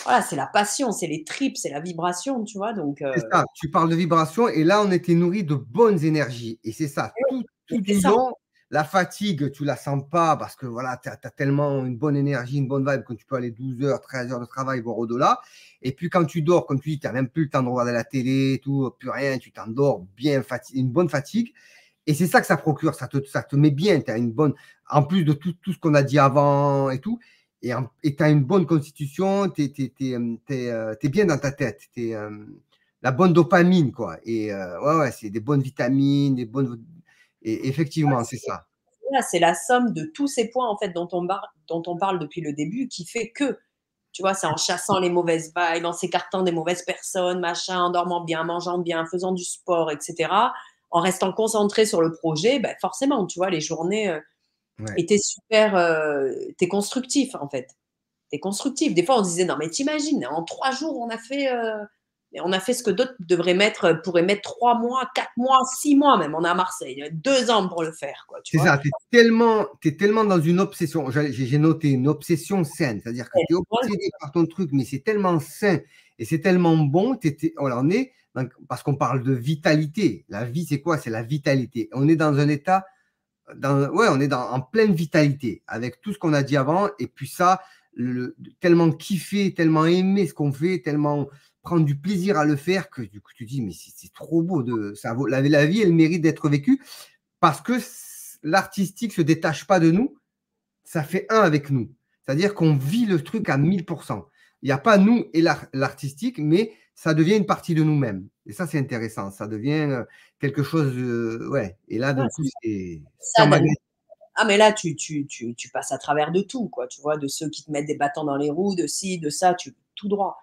voilà, c'est la passion, c'est les tripes, c'est la vibration, tu vois, donc C'est ça, tu parles de vibration et là, on était nourri de bonnes énergies. Et c'est ça, tout c'était du ça. long, la fatigue, tu la sens pas parce que voilà, tu as tellement une bonne énergie, une bonne vibe que tu peux aller 12 heures, 13 heures de travail, voire au-delà. Et puis quand tu dors, comme tu dis, tu n'as même plus le temps de regarder la télé, tout, plus rien, tu t'endors bien, une bonne fatigue. Et c'est ça que ça procure, ça te met bien, tu as une bonne, en plus de tout ce qu'on a dit avant et tout, et tu as une bonne constitution, tu es bien dans ta tête, la bonne dopamine, quoi. Et ouais, c'est des bonnes vitamines, et effectivement, c'est ça. Voilà, c'est la somme de tous ces points, en fait, dont on parle depuis le début, qui fait que, tu vois, c'est en chassant les mauvaises vibes, en s'écartant des mauvaises personnes, machin, en dormant bien, en mangeant bien, en faisant du sport, etc., en restant concentré sur le projet, ben forcément, tu vois, les journées Ouais. étaient super, t'es constructif, en fait. T'es constructif. Des fois, on se disait, non, mais t'imagines, en 3 jours, on a fait ce que d'autres pourraient mettre 3 mois, 4 mois, 6 mois même. On est à Marseille, 2 ans pour le faire, quoi, tu C'est vois. ça, t'es tellement dans une obsession. J'ai noté une obsession saine, c'est-à-dire que tu es obsédé par ton truc, mais c'est tellement sain et c'est tellement bon. On est parce qu'on parle de vitalité. La vie, c'est quoi? C'est la vitalité. On est dans un état, ouais, on est en pleine vitalité avec tout ce qu'on a dit avant. Et puis ça, tellement kiffer, tellement aimer ce qu'on fait, tellement prendre du plaisir à le faire que du coup, tu dis, mais c'est trop beau. La vie, elle mérite d'être vécue parce que l'artistique se détache pas de nous, ça fait un avec nous. C'est-à-dire qu'on vit le truc à 1000%. Il n'y a pas nous et l'artistique, mais ça devient une partie de nous-mêmes. Et ça, c'est intéressant. Ça devient quelque chose, ouais. Et là, Ouais, d'un coup, ça ça, m'agace. ah, mais là, tu passes à travers de tout, quoi, tu vois, de ceux qui te mettent des bâtons dans les roues, de ci, de ça, tout droit.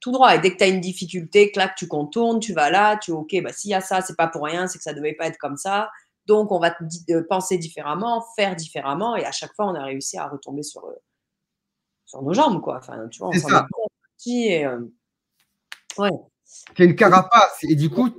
Tout droit. Et dès que tu as une difficulté, clac, tu contournes, tu vas là, ok, bah, s'il y a ça, c'est pas pour rien, c'est que ça devait pas être comme ça. Donc, on va penser différemment, faire différemment. Et à chaque fois, on a réussi à retomber sur nos jambes, quoi. Enfin, tu vois, on C'est s'en est ça. pas sorti. Et, ouais. C'est une carapace. Et du coup,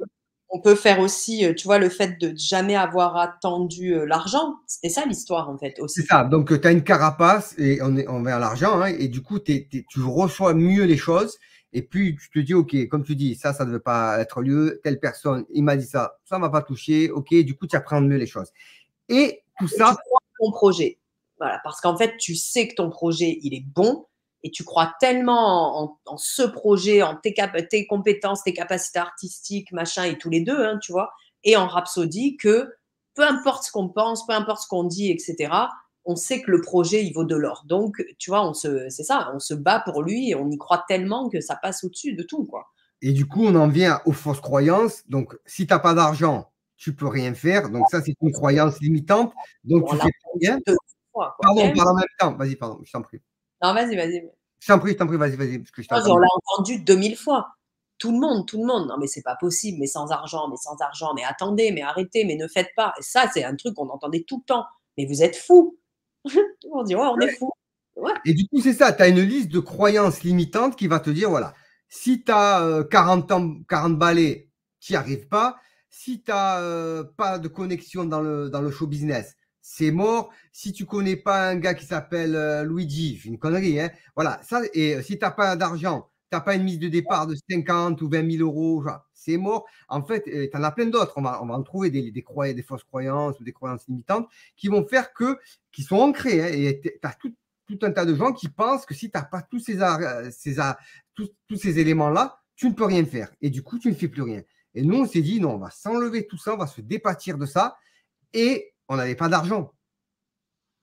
On peut faire aussi, tu vois, le fait de jamais avoir attendu l'argent. C'était ça l'histoire, en fait, c'est aussi. ça. Donc, tu as une carapace et on vers l'argent. Hein, et du coup, tu reçois mieux les choses. Et puis, tu te dis, OK, comme tu dis, ça ne devait pas être lieu. Telle personne, il m'a dit ça ne m'a pas touché. OK, du coup, tu apprends mieux les choses. Et tout Et tu ça, crois en ton projet. Voilà, parce qu'en fait, tu sais que ton projet, il est bon et tu crois tellement en ce projet, en tes compétences, tes capacités artistiques, machin, et tous les deux, hein, tu vois, et en Rhapsody, que peu importe ce qu'on pense, peu importe ce qu'on dit, etc., on sait que le projet, il vaut de l'or. Donc, tu vois, c'est ça, on se bat pour lui et on y croit tellement que ça passe au-dessus de tout, quoi. et du coup, on en vient aux fausses croyances. Donc, si tu n'as pas d'argent, tu peux rien faire. Donc, ça, c'est une croyance limitante. Donc, On tu l'a fais entendu rien. 2 fois, quoi. Pardon, on parle en même temps. Vas-y, pardon, je t'en prie. Non, vas-y, vas-y. Je t'en prie, vas-y, parce que je t'entends On bien. l'a entendu 2000 fois. Tout le monde. Non, mais c'est pas possible, mais sans argent, mais attendez, mais arrêtez, mais ne faites pas. Et ça, c'est un truc qu'on entendait tout le temps. Mais vous êtes fous. On dit, ouais, on est fous. Ouais. Et du coup, c'est ça, tu as une liste de croyances limitantes qui va te dire, voilà, si tu as 40 balais, tu n'y arrives pas. Si tu n'as pas de connexion dans le show business, c'est mort. Si tu connais pas un gars qui s'appelle Luigi, c'est une connerie, hein. Voilà, ça, et si tu n'as pas d'argent, tu n'as pas une mise de départ de 50 ou 20 000 euros, c'est mort. En fait, tu en as plein d'autres. On va en trouver des fausses croyances ou des croyances limitantes qui vont faire qui sont ancrées, hein. Et tu as tout un tas de gens qui pensent que si tu n'as pas tous ces éléments-là, tu ne peux rien faire. Et du coup, tu ne fais plus rien. Et nous, on s'est dit, non, on va s'enlever tout ça, on va se dépâtir de ça. Et on n'avait pas d'argent.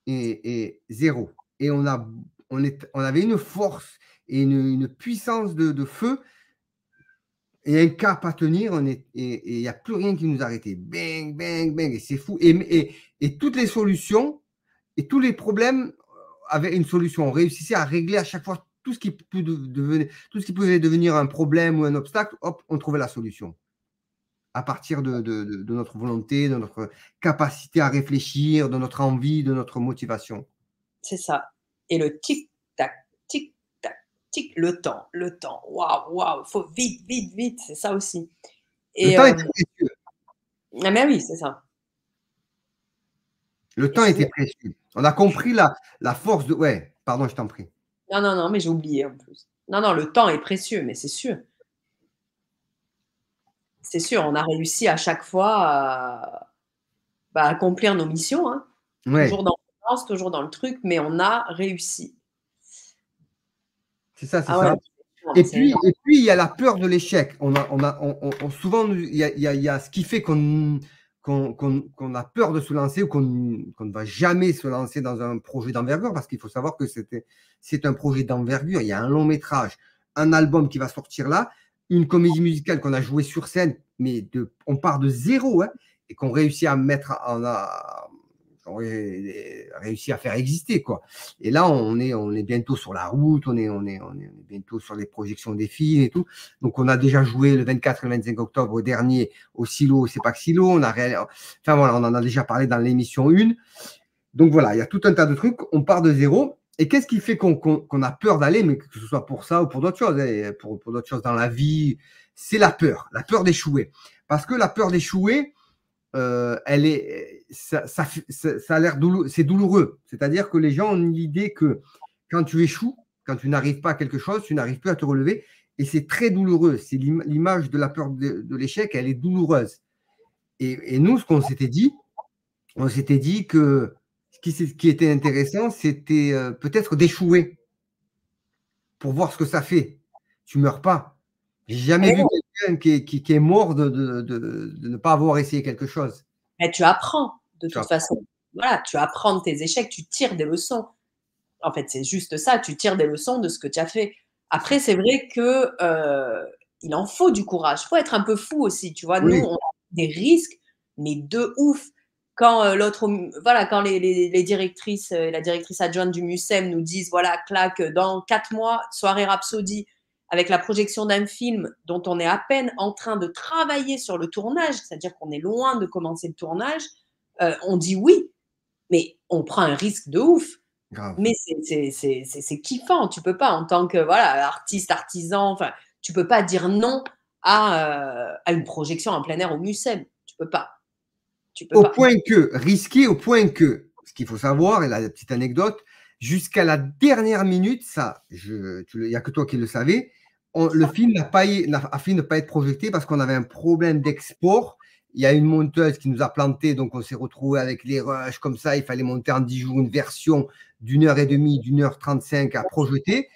Et zéro. Et on avait une force et une puissance de feu et un cap à tenir. Et il n'y a plus rien qui nous arrêtait. Bang, bang, bang. Et c'est fou. Et toutes les solutions et tous les problèmes avaient une solution. On réussissait à régler à chaque fois tout ce qui pouvait devenir un problème ou un obstacle. Hop, on trouvait la solution. À partir de notre volonté, de notre capacité à réfléchir, de notre envie, de notre motivation. C'est ça. Et le tic-tac, tic-tac, tic, le temps, waouh, waouh, faut vite, vite, vite, c'est ça aussi. Et, le temps était précieux. Ah mais oui, c'est ça. Le temps était précieux. On a compris la force de... Ouais, pardon, je t'en prie. Non, mais j'ai oublié en plus. Non, le temps est précieux, mais c'est sûr. C'est sûr, on a réussi à chaque fois à accomplir nos missions. Hein. Ouais. Toujours dans le sens, toujours dans le truc, mais on a réussi. C'est ça, c'est ça. Ouais, et puis, il y a la peur de l'échec. Souvent, il y a ce qui fait qu'on a peur de se lancer ou qu'on ne va jamais se lancer dans un projet d'envergure, parce qu'il faut savoir que c'est un projet d'envergure. Il y a un long métrage, un album qui va sortir là, une comédie musicale qu'on a jouée sur scène, mais on part de zéro, hein, et qu'on réussit à réussi à faire exister, quoi. Et là, on est bientôt sur la route, on est bientôt sur les projections des films et tout. Donc, on a déjà joué le 24 et le 25 octobre dernier au Silo, c'est pas que Silo. Enfin, voilà, on en a déjà parlé dans l'émission 1. Donc, voilà, il y a tout un tas de trucs. On part de zéro. Et qu'est-ce qui fait qu'on a peur d'aller, mais que ce soit pour ça ou pour d'autres choses, hein, pour d'autres choses dans la vie, c'est la peur d'échouer. Parce que la peur d'échouer, ça a l'air douloureux, c'est douloureux. C'est-à-dire que les gens ont l'idée que quand tu échoues, quand tu n'arrives pas à quelque chose, tu n'arrives plus à te relever. Et c'est très douloureux. C'est l'image de la peur de l'échec, elle est douloureuse. Et nous, ce qu'on s'était dit, que ce qui était intéressant, c'était peut-être d'échouer pour voir ce que ça fait. Tu ne meurs pas. J'ai jamais vu quelqu'un qui est mort de ne pas avoir essayé quelque chose. Mais tu apprends de toute façon. Voilà, tu apprends de tes échecs, tu tires des leçons. En fait, c'est juste ça, tu tires des leçons de ce que tu as fait. Après, c'est vrai que il en faut du courage. Il faut être un peu fou aussi, tu vois. Oui. Nous, on a des risques, mais de ouf. Quand quand les directrices, la directrice adjointe du MUSEM nous disent, voilà, claque, dans 4 mois, soirée Rhapsody, avec la projection d'un film dont on est à peine en train de travailler sur le tournage, c'est-à-dire qu'on est loin de commencer le tournage, on dit oui, mais on prend un risque de ouf. Grave. Mais c'est kiffant, tu peux pas, en tant que artiste, artisan, tu peux pas dire non à une projection en plein air au MUSEM, tu peux pas. Risqué au point que, ce qu'il faut savoir, et la petite anecdote, jusqu'à la dernière minute, il n'y a que toi qui le savais, le film a failli ne pas être projeté parce qu'on avait un problème d'export. Il y a une monteuse qui nous a planté, donc on s'est retrouvé avec les rushs comme ça. Il fallait monter en 10 jours une version d'1h30, d'1h35 à projeter.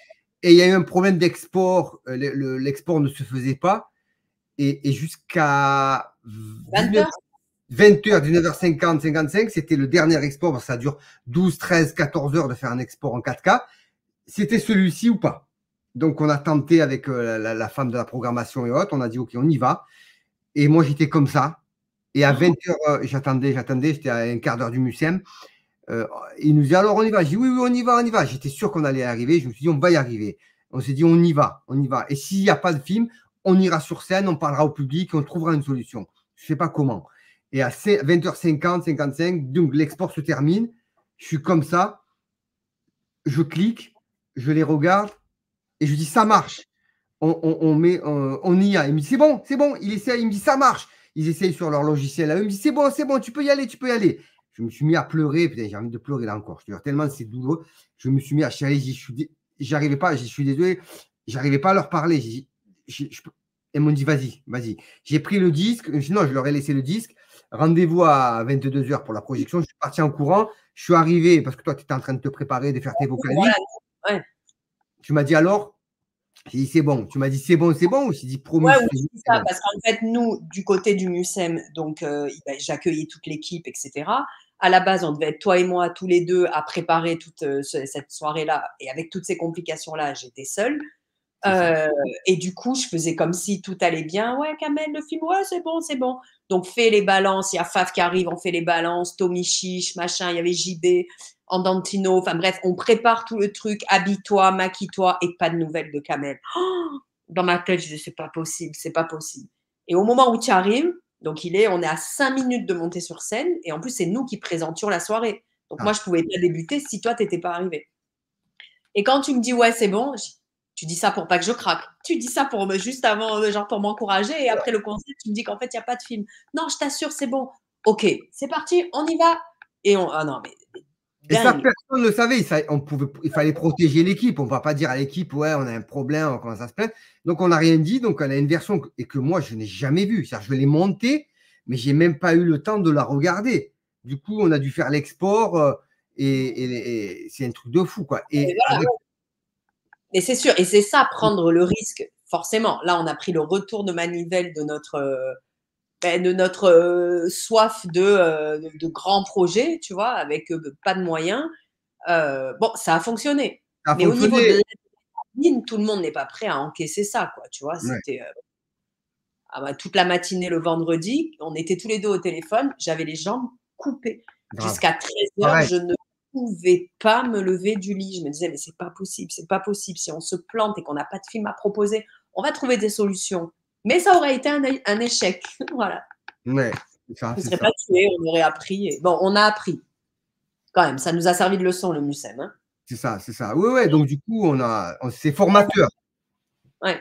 Et il y a eu un problème d'export. L'export ne se faisait pas. Et jusqu'à 20h, 19h50, 55, c'était le dernier export, parce que ça dure 12, 13, 14 heures de faire un export en 4K. C'était celui-ci ou pas. Donc, on a tenté avec la femme de la programmation et autres. On a dit, OK, on y va. Et moi, j'étais comme ça. Et à 20h, j'attendais. J'étais à un quart d'heure du MUSEM. Il nous dit, alors, on y va. J'ai dit, oui, on y va. J'étais sûr qu'on allait y arriver. Je me suis dit, on va y arriver. On s'est dit, on y va. Et s'il n'y a pas de film, on ira sur scène, on parlera au public et on trouvera une solution. Je ne sais pas comment. Et à 20h50, 55, donc l'export se termine. Je suis comme ça. Je clique, je les regarde et je dis, ça marche. On y a. Il me dit, c'est bon. Il essaie, il me dit, ça marche. ils essayent sur leur logiciel. Là, ils me disent, c'est bon, tu peux y aller, tu peux y aller. Je me suis mis à pleurer. Putain, j'ai envie de pleurer là encore. Je te jure, tellement c'est douloureux. Je me suis mis à chialer. J'arrivais pas, je suis désolé, j'arrivais pas à leur parler. Elles m'ont dit, vas-y. J'ai pris le disque. Non, je leur ai laissé le disque. Rendez-vous à 22 h pour la projection. Je suis parti en courant. Je suis arrivé parce que toi, tu étais en train de te préparer, de faire tes vocalises. Voilà, ouais. Tu m'as dit alors, j'ai dit c'est bon. Tu m'as dit c'est bon, ou j'ai dit promis. Ouais, oui, c'est ça, parce qu'en fait, nous, du côté du MUSEM, donc j'accueillais toute l'équipe, etc. À la base, on devait être toi et moi, tous les deux, à préparer toute cette soirée-là. Et avec toutes ces complications-là, j'étais seule. Et du coup, je faisais comme si tout allait bien. Ouais, Kamel, le film, ouais, c'est bon. Donc, fais les balances. Il y a Faf qui arrive, on fait les balances. Tommy Chiche, machin. Il y avait JB, Andantino. Enfin, bref, on prépare tout le truc. Habille-toi, maquille-toi et pas de nouvelles de Kamel. Oh, dans ma tête, je disais, c'est pas possible. Et au moment où tu arrives, donc on est à 5 minutes de monter sur scène. Et en plus, c'est nous qui présentions la soirée. Donc, moi, je pouvais pas débuter si toi, t'étais pas arrivé. Et quand tu me dis, ouais, c'est bon, tu dis ça pour pas que je craque. Tu dis ça pour juste avant, genre pour m'encourager. Et après le concert, tu me dis qu'en fait, il n'y a pas de film. Non, je t'assure, c'est bon. Ok, c'est parti, on y va. Et ah non, mais. Et ça, personne ne le savait. Il fallait protéger l'équipe. On ne va pas dire à l'équipe, ouais, on a un problème, on commence à se plaindre. Donc, on n'a rien dit. Donc, on a une version que moi, je n'ai jamais vue. Je l'ai montée, mais je n'ai même pas eu le temps de la regarder. Du coup, on a dû faire l'export et c'est un truc de fou, quoi. Et voilà, Et c'est sûr, et c'est ça, prendre le risque, forcément. Là, on a pris le retour de manivelle de notre soif de grands projets, tu vois, avec pas de moyens. Bon, ça a fonctionné. Mais au niveau de l'adrénaline, tout le monde n'est pas prêt à encaisser ça, quoi, tu vois. C'était toute la matinée le vendredi, on était tous les deux au téléphone, j'avais les jambes coupées. Jusqu'à 13 h, je ne pouvais pas me lever du lit. Je me disais, mais c'est pas possible. Si on se plante et qu'on n'a pas de film à proposer, on va trouver des solutions. Mais ça aurait été un échec. Voilà. Ouais, on ne serait pas tué, on aurait appris. Bon, on a appris. Quand même, ça nous a servi de leçon, le MUSEM. Hein. C'est ça. Ouais. Donc, du coup, c'est formateur. Ouais.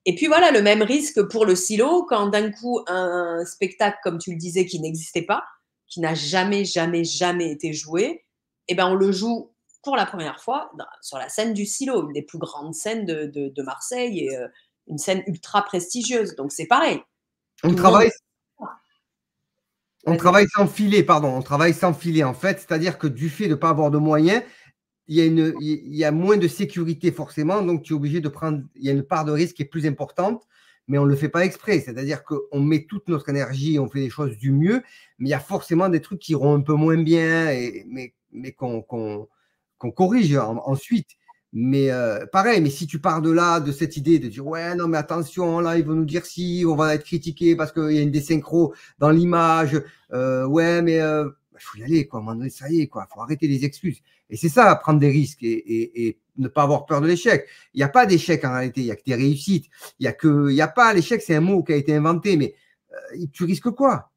Et puis voilà, le même risque pour le silo, quand d'un coup, un spectacle, comme tu le disais, qui n'existait pas, qui n'a jamais été joué, eh ben on le joue pour la première fois sur la scène du silo, une des plus grandes scènes de Marseille et une scène ultra prestigieuse. Donc c'est pareil. On travaille sans filet, On travaille sans filet, en fait. C'est-à-dire que du fait de ne pas avoir de moyens, il y a moins de sécurité forcément, donc tu es obligé de prendre, il y a une part de risque qui est plus importante, mais on ne le fait pas exprès, c'est-à-dire qu'on met toute notre énergie, on fait les choses du mieux, mais il y a forcément des trucs qui iront un peu moins bien, mais qu'on corrige ensuite. Mais pareil, mais si tu pars de là, de cette idée de dire ouais, non, mais attention, là, ils vont nous dire si, on va être critiqué parce qu'il y a une désynchro dans l'image, ouais, mais il faut y aller, quoi. À un moment donné, ça y est, quoi. Il faut arrêter les excuses. Et c'est ça, prendre des risques et ne pas avoir peur de l'échec. Il n'y a pas d'échec en réalité, il n'y a que des réussites. Il y a pas l'échec, c'est un mot qui a été inventé, mais tu risques quoi?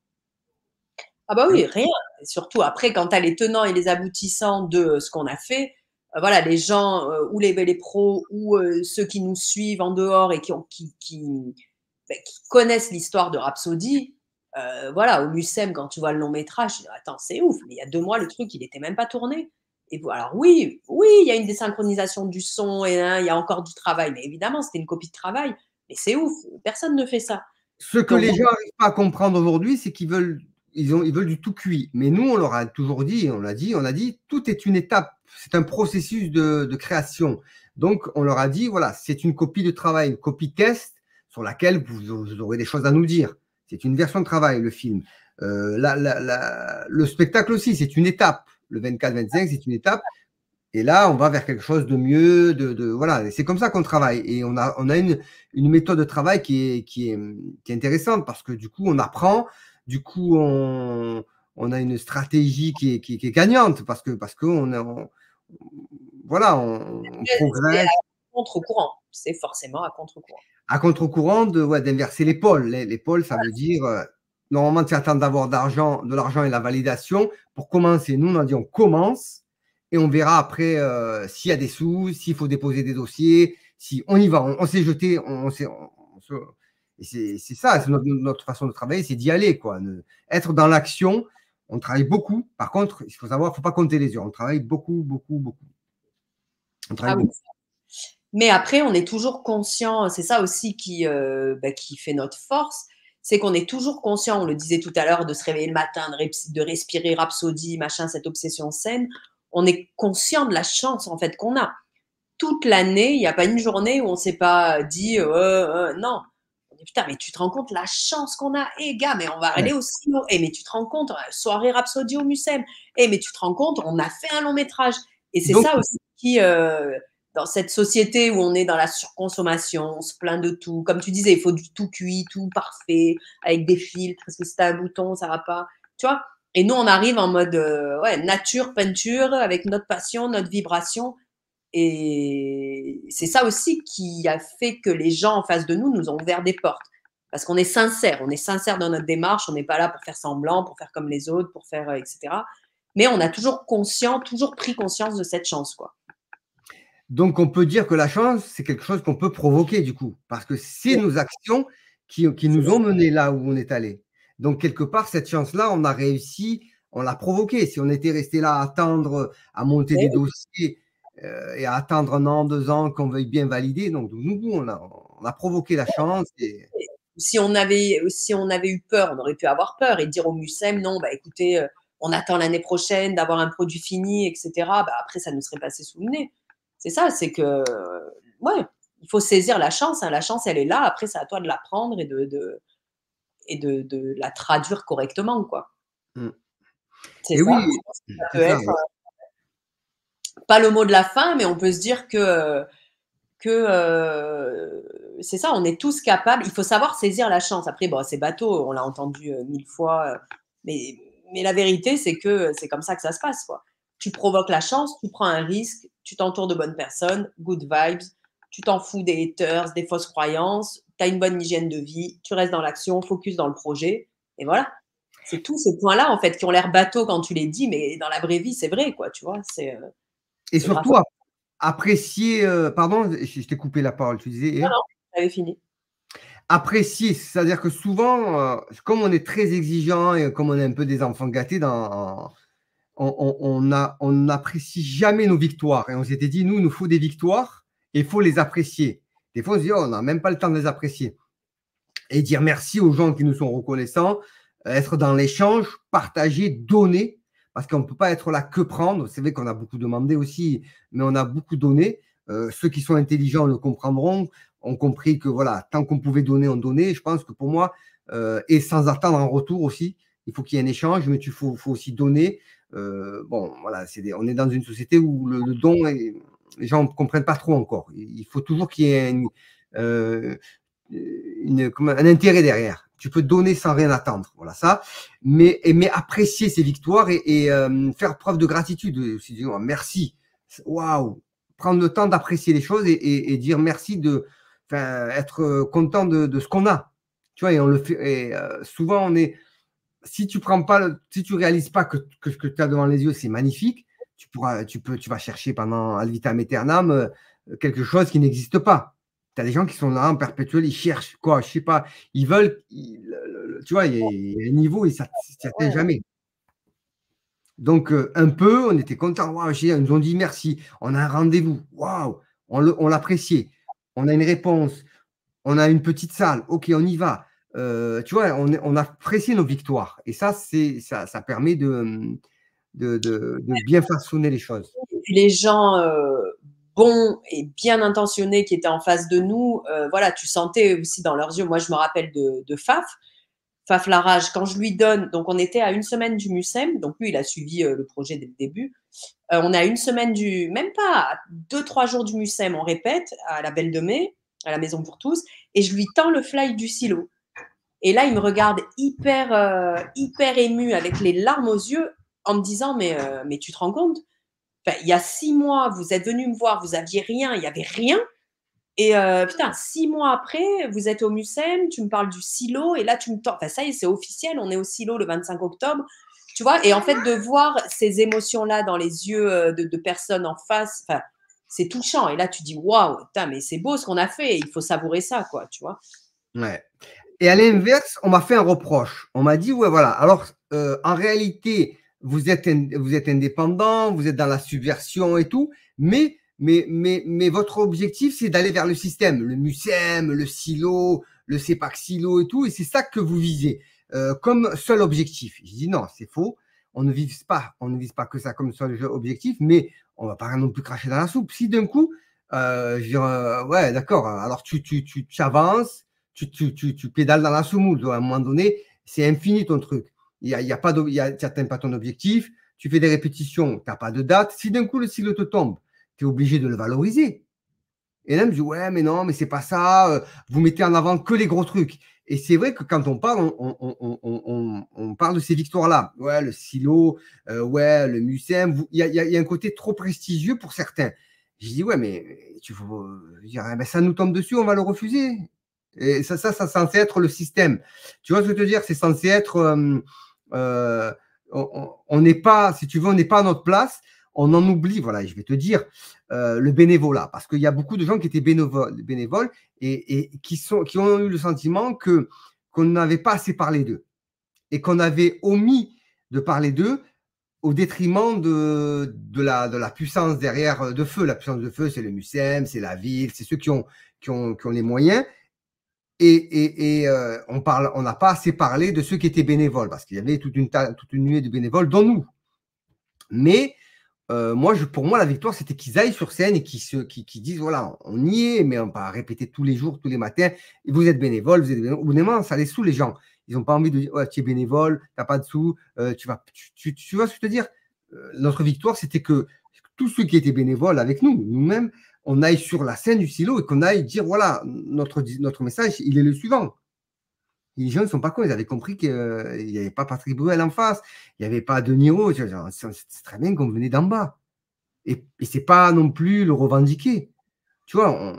Ah bah oui, rien. Et surtout après, quand tu as les tenants et les aboutissants de ce qu'on a fait, voilà, les gens ou les pros ou ceux qui nous suivent en dehors et qui connaissent l'histoire de Rhapsody, voilà, au MUSEM, quand tu vois le long métrage, tu dis, attends, c'est ouf, mais il y a 2 mois, le truc, il n'était même pas tourné. Et alors oui, il y a une désynchronisation du son et il y a encore du travail, mais évidemment, c'était une copie de travail, mais c'est ouf, personne ne fait ça. Ce que les gens n'arrivent pas à comprendre aujourd'hui, c'est qu'ils veulent du tout cuit. Mais nous, on leur a toujours dit, on a dit, tout est une étape, c'est un processus de création. Donc, on leur a dit, voilà, c'est une copie de travail, une copie test sur laquelle vous aurez des choses à nous dire. C'est une version de travail, le film. Le spectacle aussi, c'est une étape. Le 24-25, c'est une étape. Et là, on va vers quelque chose de mieux. Voilà, c'est comme ça qu'on travaille. Et on a une méthode de travail qui est intéressante parce que du coup, on apprend. Du coup, on a une stratégie qui est gagnante parce que voilà, on progresse. À contre-courant. C'est forcément à contre-courant. À contre-courant d'inverser l'épaule. L'épaule, ça veut dire normalement, tu attends d'avoir de l'argent et la validation pour commencer. Nous, on a dit on commence et on verra après s'il y a des sous, s'il faut déposer des dossiers, si on y va, on s'est jeté, Et c'est ça, c'est notre façon de travailler, c'est d'y aller, quoi. Être dans l'action, on travaille beaucoup. Par contre, il faut savoir, il ne faut pas compter les heures. On travaille beaucoup, beaucoup, beaucoup. On travaille beaucoup. Mais après, on est toujours conscient, c'est ça aussi qui fait notre force, c'est qu'on est toujours conscient, on le disait tout à l'heure, de se réveiller le matin, de respirer Rhapsody, machin, cette obsession saine. On est conscient de la chance, en fait, qu'on a. Toute l'année, il n'y a pas une journée où on ne s'est pas dit non. On dit putain, mais tu te rends compte la chance qu'on a. Gars, mais on va aller au cinéma. Mais tu te rends compte, soirée Rhapsody au Mucem. Mais tu te rends compte, on a fait un long métrage. Et c'est ça aussi qui, dans cette société où on est dans la surconsommation, on se plaint de tout. Comme tu disais, il faut du tout cuit, tout parfait, avec des filtres, parce que si t'as un bouton, ça va pas. Tu vois? Et nous, on arrive en mode nature, peinture, avec notre passion, notre vibration. Et c'est ça aussi qui a fait que les gens en face de nous ont ouvert des portes. Parce qu'on est sincère dans notre démarche, on n'est pas là pour faire semblant, pour faire comme les autres, pour faire etc. Mais on a toujours pris conscience de cette chance, quoi. Donc, on peut dire que la chance, c'est quelque chose qu'on peut provoquer, du coup, parce que c'est nos actions qui nous ont menés là où on est allé. Donc, quelque part, cette chance-là, on a réussi, on l'a provoquée. Si on était resté là à attendre, à monter des dossiers et à attendre 1 an, 2 ans qu'on veuille bien valider, donc nous, on a provoqué la chance. Si on avait eu peur, on aurait pu avoir peur et dire au Mucem, non, bah écoutez, on attend l'année prochaine d'avoir un produit fini, etc. Bah, après, ça nous serait passé sous le nez. C'est ça, c'est que, il faut saisir la chance. Hein. La chance, elle est là. Après, c'est à toi de la prendre et de la traduire correctement, quoi. C'est ça. Oui, ça peut être pas le mot de la fin, mais on peut se dire que c'est ça, on est tous capables. Il faut savoir saisir la chance. Après, bon, c'est bateau, on l'a entendu 1000 fois, mais la vérité, c'est que c'est comme ça que ça se passe, quoi. Tu provoques la chance, tu prends un risque, tu t'entoures de bonnes personnes, good vibes, tu t'en fous des haters, des fausses croyances, tu as une bonne hygiène de vie, tu restes dans l'action, focus dans le projet, et voilà. C'est tous ces points-là, en fait, qui ont l'air bateau quand tu les dis, mais dans la vraie vie, c'est vrai, quoi, tu vois. Et surtout, apprécier, pardon, je t'ai coupé la parole, tu disais. Non, j'avais fini. Apprécier, c'est-à-dire que souvent, comme on est très exigeant et comme on est un peu des enfants gâtés, on n'apprécie jamais nos victoires. Et on s'était dit, nous, il nous faut des victoires et il faut les apprécier. Des fois, on se dit, on n'a même pas le temps de les apprécier. Et dire merci aux gens qui nous sont reconnaissants, être dans l'échange, partager, donner, parce qu'on ne peut pas être là que prendre. C'est vrai qu'on a beaucoup demandé aussi, mais on a beaucoup donné. Ceux qui sont intelligents le comprendront, ont compris que voilà, tant qu'on pouvait donner, on donnait. Je pense que pour moi, et sans attendre en retour aussi, il faut qu'il y ait un échange, mais il faut aussi donner. Bon, voilà, on est dans une société où le don, les gens ne comprennent pas trop encore. Il faut toujours qu'il y ait un intérêt derrière. Tu peux donner sans rien attendre, voilà ça. Mais apprécier ses victoires et faire preuve de gratitude. Merci, waouh, prendre le temps d'apprécier les choses et dire merci être content de ce qu'on a. Tu vois, et on le fait. Et souvent, si tu réalises pas que ce que tu as devant les yeux, c'est magnifique, tu vas chercher pendant ad vitam aeternam quelque chose qui n'existe pas. Tu as des gens qui sont là en perpétuel, ils cherchent quoi, je sais pas, ils veulent, tu vois, il y a un niveau et ça ne s'y atteint jamais. Donc, un peu, on était contents, waouh, ils nous ont dit merci, on a un rendez-vous, waouh, on l'appréciait, on a une réponse, on a une petite salle, ok, on y va. Tu vois, on apprécie nos victoires. Et ça permet de bien façonner les choses. Et puis les gens bons et bien intentionnés qui étaient en face de nous, voilà, tu sentais aussi dans leurs yeux. Moi, je me rappelle de Faf Larage, quand je lui donne, donc on était à 1 semaine du Mucem, donc lui, il a suivi le projet dès le début. On est à 1 semaine même pas, 2-3 jours du Mucem, on répète, à la Belle de Mai, à la Maison pour tous, et je lui tends le fly du silo. Et là, il me regarde hyper ému, avec les larmes aux yeux, en me disant, mais tu te rends compte, enfin, il y a 6 mois, vous êtes venu me voir, vous aviez rien, il n'y avait rien. Et putain, 6 mois après, vous êtes au Mucem, tu me parles du silo, et là, tu me tends. Enfin, ça y est, c'est officiel, on est au silo le 25 octobre. Tu vois, et en fait, de voir ces émotions-là dans les yeux de personnes en face, enfin, c'est touchant. Et là, tu dis, waouh, mais c'est beau ce qu'on a fait, il faut savourer ça, quoi, tu vois. Ouais. Et à l'inverse, on m'a fait un reproche. On m'a dit, ouais, voilà, alors en réalité, vous êtes indépendant, vous êtes dans la subversion et tout, mais votre objectif, c'est d'aller vers le système, le MUSEM, le silo, le CEPAC silo et tout, et c'est ça que vous visez comme seul objectif. Je dis non, c'est faux. On ne vise pas que ça comme seul objectif, mais on va pas non plus cracher dans la soupe. Si d'un coup, je veux dire, ouais, d'accord, alors tu avances, tu pédales dans la semoule. À un moment donné, c'est infini ton truc. Tu n'atteins pas ton objectif, tu fais des répétitions, tu n'as pas de date. Si d'un coup le cycle te tombe, tu es obligé de le valoriser. Et là, je me dis, ouais, mais non, mais c'est pas ça. Vous mettez en avant que les gros trucs. Et c'est vrai que quand on parle, on parle de ces victoires-là. Ouais, le silo, ouais, le MUSEM. Il y a un côté trop prestigieux pour certains. Je dis, ouais, mais ça nous tombe dessus, on va le refuser. Et ça c'est censé être le système. Tu vois ce que je veux dire? C'est censé être. On n'est pas, si tu veux, on n'est pas à notre place. On en oublie, voilà, je vais te dire, le bénévolat. Parce qu'il y a beaucoup de gens qui étaient bénévoles et qui ont eu le sentiment qu'on n'avait pas assez parlé d'eux. Et qu'on avait omis de parler d'eux au détriment de la puissance derrière de feu. La puissance de feu, c'est le MUSEM, c'est la ville, c'est ceux qui ont les moyens. Et on n'a pas assez parlé de ceux qui étaient bénévoles, parce qu'il y avait toute une nuée de bénévoles, dont nous. Mais pour moi, la victoire, c'était qu'ils aillent sur scène et qu'ils disent, voilà, on y est, mais on va pas répéter tous les jours, tous les matins. Et vous êtes bénévole, vous êtes bénévole. Au bout d'un moment, ça les saoule les gens. Ils n'ont pas envie de dire, ouais, tu es bénévole, tu n'as pas de sous, tu vois ce que je veux dire? Notre victoire, c'était que tous ceux qui étaient bénévoles avec nous, nous-mêmes, on aille sur la scène du silo et qu'on aille dire, voilà, notre message, il est le suivant. Les gens ne sont pas cons, ils avaient compris qu'il n'y avait pas Patrick Bruel en face, il n'y avait pas De Niro, c'est très bien qu'on venait d'en bas. Et ce n'est pas non plus le revendiquer. Tu vois,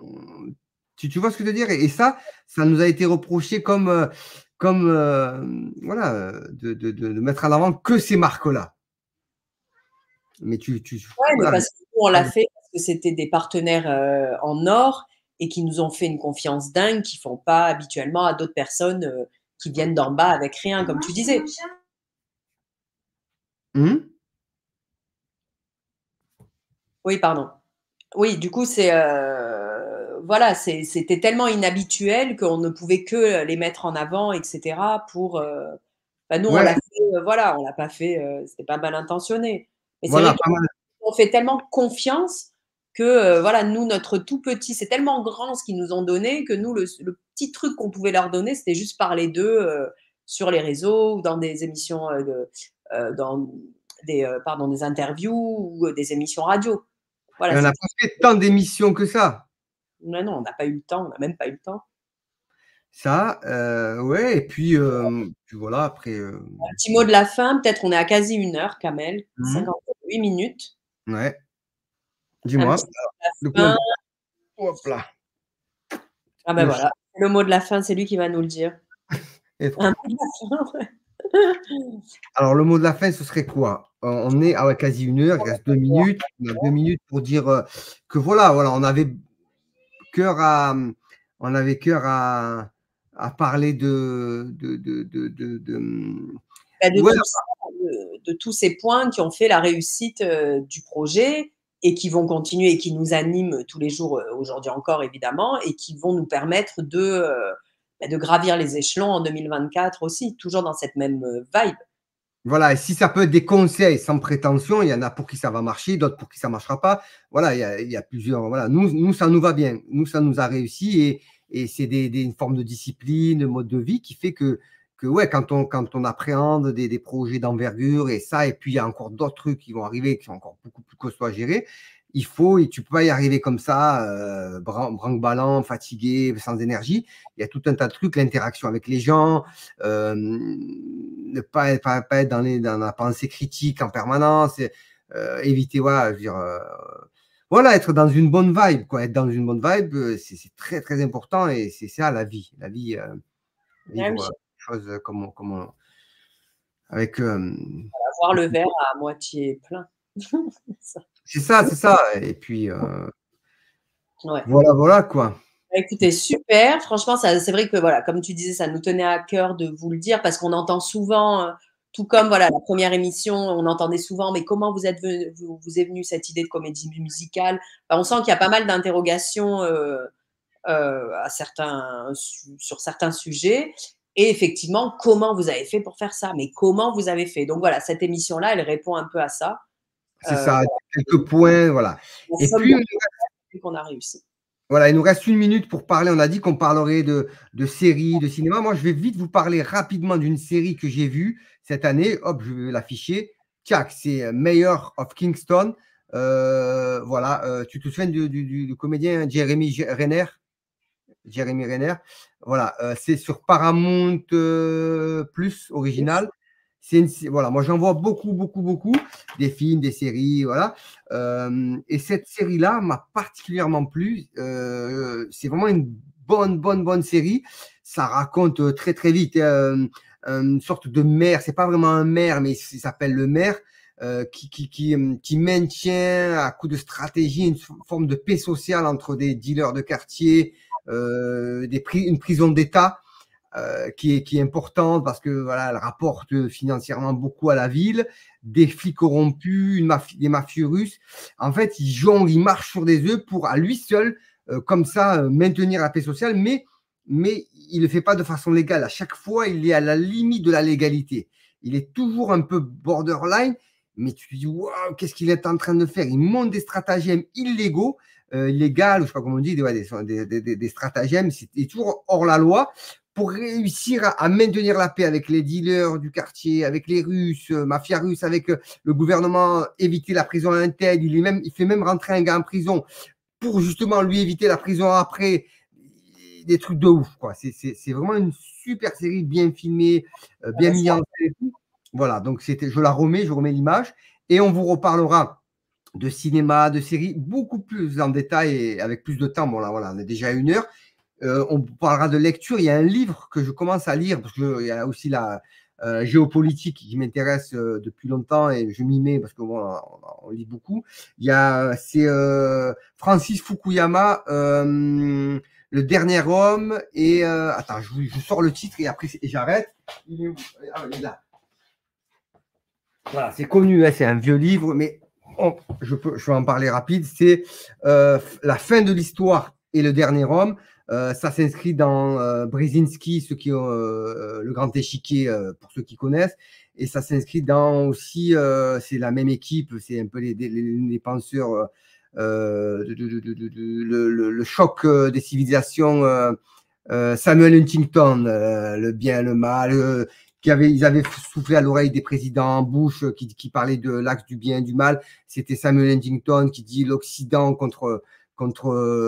tu vois ce que je veux dire? Et ça nous a été reproché voilà, de mettre en avant que ces marques-là. Mais mais voilà. parce que nous, on l'a fait parce que c'était des partenaires en or et qui nous ont fait une confiance dingue qu'ils ne font pas habituellement à d'autres personnes qui viennent d'en bas avec rien, comme tu disais. Oui, pardon. Oui, du coup, voilà, c'était tellement inhabituel qu'on ne pouvait que les mettre en avant, etc. Pour, nous, on l'a fait, voilà, on l'a pas fait, c'était pas mal intentionné. Mais c'est vrai qu'on fait tellement confiance que, voilà, nous, notre tout petit, c'est tellement grand ce qu'ils nous ont donné que nous, le petit truc qu'on pouvait leur donner, c'était juste parler d'eux sur les réseaux ou dans des émissions, dans des interviews ou des émissions radio. Voilà, on n'a pas fait tant d'émissions que ça. Non, on n'a pas eu le temps, on n'a même pas eu le temps. Ça, ouais, et puis voilà, après. Un petit mot de la fin, peut-être on est à quasi 1 heure, Kamel, 58 minutes. Ouais. Dis-moi. Hop là. Ah ben voilà, le mot de la fin, c'est lui qui va nous le dire. Alors, le mot de la fin, ce serait quoi? On est à quasi 1 heure, il reste 2 minutes. On a 2 minutes pour dire que voilà, on avait cœur à parler de tous ces points qui ont fait la réussite du projet et qui vont continuer et qui nous animent tous les jours, aujourd'hui encore évidemment, et qui vont nous permettre de gravir les échelons en 2024 aussi, toujours dans cette même vibe. Voilà, et si ça peut être des conseils sans prétention, il y en a pour qui ça va marcher, d'autres pour qui ça ne marchera pas. Voilà, il y a plusieurs. Voilà, nous, ça nous va bien. Nous, ça nous a réussi et c'est une forme de discipline, de mode de vie qui fait que ouais, quand on appréhende des projets d'envergure et ça, et puis il y a encore d'autres trucs qui vont arriver qui sont encore beaucoup plus costauds à gérer, et tu peux pas y arriver comme ça, branque-ballant, fatigué, sans énergie. Il y a tout un tas de trucs, l'interaction avec les gens, ne pas être dans la pensée critique en permanence, éviter, voilà, je veux dire, voilà, être dans une bonne vibe, quoi. Être dans une bonne vibe, c'est très, très important et c'est ça la vie. La vie, vivre choses comme avec. Voir le verre à moitié plein. C'est ça. Et puis, voilà, quoi. Écoutez, super. Franchement, c'est vrai que, voilà, comme tu disais, ça nous tenait à cœur de vous le dire parce qu'on entend souvent, tout comme voilà, la première émission, on entendait souvent, mais comment vous est venue cette idée de comédie musicale? Bah, on sent qu'il y a pas mal d'interrogations sur certains sujets. Et effectivement, comment vous avez fait pour faire ça? Mais comment vous avez fait? Donc voilà, cette émission-là, elle répond un peu à ça. C'est ça, Voilà, quelques points, voilà. la Et somme puis, de qu'on a réussi. voilà, il nous reste 1 minute pour parler. On a dit qu'on parlerait de séries, de cinéma. Moi, je vais vite vous parler rapidement d'une série que j'ai vue cette année. Hop, je vais l'afficher. Tiens, c'est Mayor of Kingston. Voilà, tu te souviens du comédien Jeremy Renner? Jeremy Renner. Voilà, c'est sur Paramount Plus original. Voilà, moi j'en vois beaucoup, beaucoup, beaucoup, des films, des séries, voilà. Et cette série-là m'a particulièrement plu. C'est vraiment une bonne série. Ça raconte très, très vite une sorte de maire. C'est pas vraiment un maire, mais il s'appelle le maire. Qui maintient à coup de stratégie une forme de paix sociale entre des dealers de quartier, une prison d'État qui est importante parce que voilà, elle rapporte financièrement beaucoup à la ville, des flics corrompus, des mafieux russes. En fait, il marche sur des œufs pour à lui seul, comme ça, maintenir la paix sociale, mais il ne le fait pas de façon légale. À chaque fois, il est à la limite de la légalité. Il est toujours un peu borderline, mais tu te dis, waouh, qu'est-ce qu'il est en train de faire? Il monte des stratagèmes illégaux, illégales, ou je ne sais pas comment on dit, des stratagèmes, c'est toujours hors la loi, pour réussir à maintenir la paix avec les dealers du quartier, avec les Russes, mafia russe, avec le gouvernement, éviter la prison à un tel. Il fait même rentrer un gars en prison pour justement lui éviter la prison après. Des trucs de ouf, quoi. C'est vraiment une super série, bien filmée, bien mise en scène et tout. Voilà, donc je la remets, je remets l'image et on vous reparlera de cinéma, de séries, beaucoup plus en détail et avec plus de temps. Bon, là, voilà, on est déjà à 1 heure. On parlera de lecture. Il y a un livre que je commence à lire parce qu'il y a aussi la géopolitique qui m'intéresse depuis longtemps et je m'y mets parce que bon, on lit beaucoup. C'est Francis Fukuyama, Le Dernier Homme. Et attends, je sors le titre et après j'arrête. Il est là. Voilà, c'est connu, hein, c'est un vieux livre, mais je vais en parler rapide. C'est La fin de l'histoire et le dernier homme. Ça s'inscrit dans Brzezinski, ceux qui ont le grand échiquier, pour ceux qui connaissent. Et ça s'inscrit dans aussi, c'est la même équipe, c'est un peu les penseurs, le choc des civilisations, Samuel Huntington, le bien, le mal. Ils avaient soufflé à l'oreille des présidents Bush qui parlaient de l'axe du bien et du mal. C'était Samuel Huntington qui dit l'Occident contre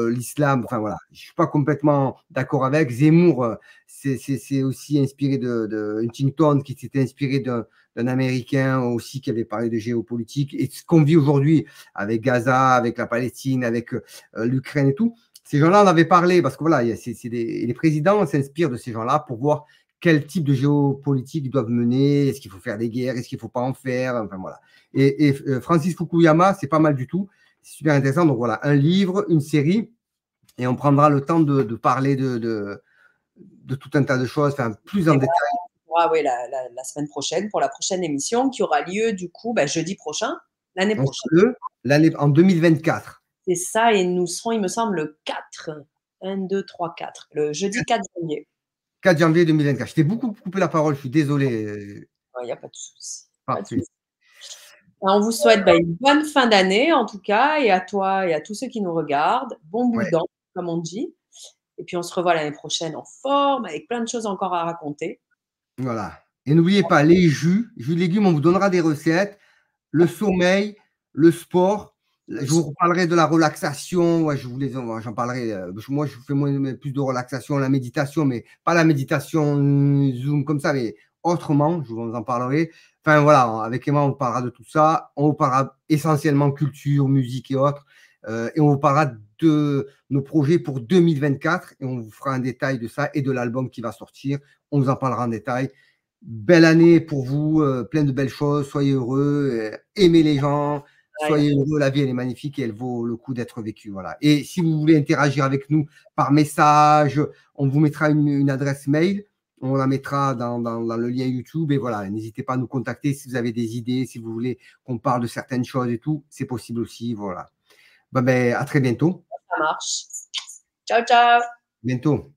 l'islam. Enfin voilà, je suis pas complètement d'accord avec. Zemmour, c'est aussi inspiré de Huntington, qui s'était inspiré d'un Américain aussi qui avait parlé de géopolitique. Et ce qu'on vit aujourd'hui avec Gaza, avec la Palestine, avec l'Ukraine et tout, ces gens-là en avaient parlé parce que voilà, les présidents s'inspirent de ces gens-là pour voir quel type de géopolitique ils doivent mener, est-ce qu'il faut faire des guerres, est-ce qu'il ne faut pas en faire, enfin voilà. Et Francis Fukuyama, c'est pas mal du tout, c'est super intéressant. Donc voilà, un livre, une série, et on prendra le temps de parler de tout un tas de choses, enfin plus en détail. Oui, la semaine prochaine, pour la prochaine émission, qui aura lieu du coup jeudi prochain, l'année prochaine. En 2024. C'est ça, et nous serons, il me semble, le 4, 1, 2, 3, 4, le jeudi 4 janvier. 4 janvier 2024. Je t'ai beaucoup coupé la parole, je suis désolé. Il n'y a pas de souci. On vous souhaite une bonne fin d'année, en tout cas, et à toi et à tous ceux qui nous regardent. Bon boudin, comme on dit. Et puis, on se revoit l'année prochaine en forme, avec plein de choses encore à raconter. Voilà. Et n'oubliez pas, les jus de légumes, on vous donnera des recettes. Le sommeil, le sport. Je vous reparlerai de la relaxation. Ouais, j'en parlerai. Moi, je fais plus de relaxation, la méditation, mais pas la méditation Zoom comme ça, mais autrement. Je vous en parlerai. Enfin, voilà, avec Emma, on parlera de tout ça. On vous parlera essentiellement culture, musique et autres. Et on vous parlera de nos projets pour 2024. Et on vous fera un détail de ça et de l'album qui va sortir. On vous en parlera en détail. Belle année pour vous, plein de belles choses. Soyez heureux, aimez les gens. soyez heureux, la vie, elle est magnifique et elle vaut le coup d'être vécue. Voilà. Et si vous voulez interagir avec nous par message, on vous mettra une adresse mail. On la mettra dans le lien YouTube. Et voilà, n'hésitez pas à nous contacter si vous avez des idées, si vous voulez qu'on parle de certaines choses et tout. C'est possible aussi. Voilà. Ben, à très bientôt. Ça marche. Ciao, ciao. Bientôt.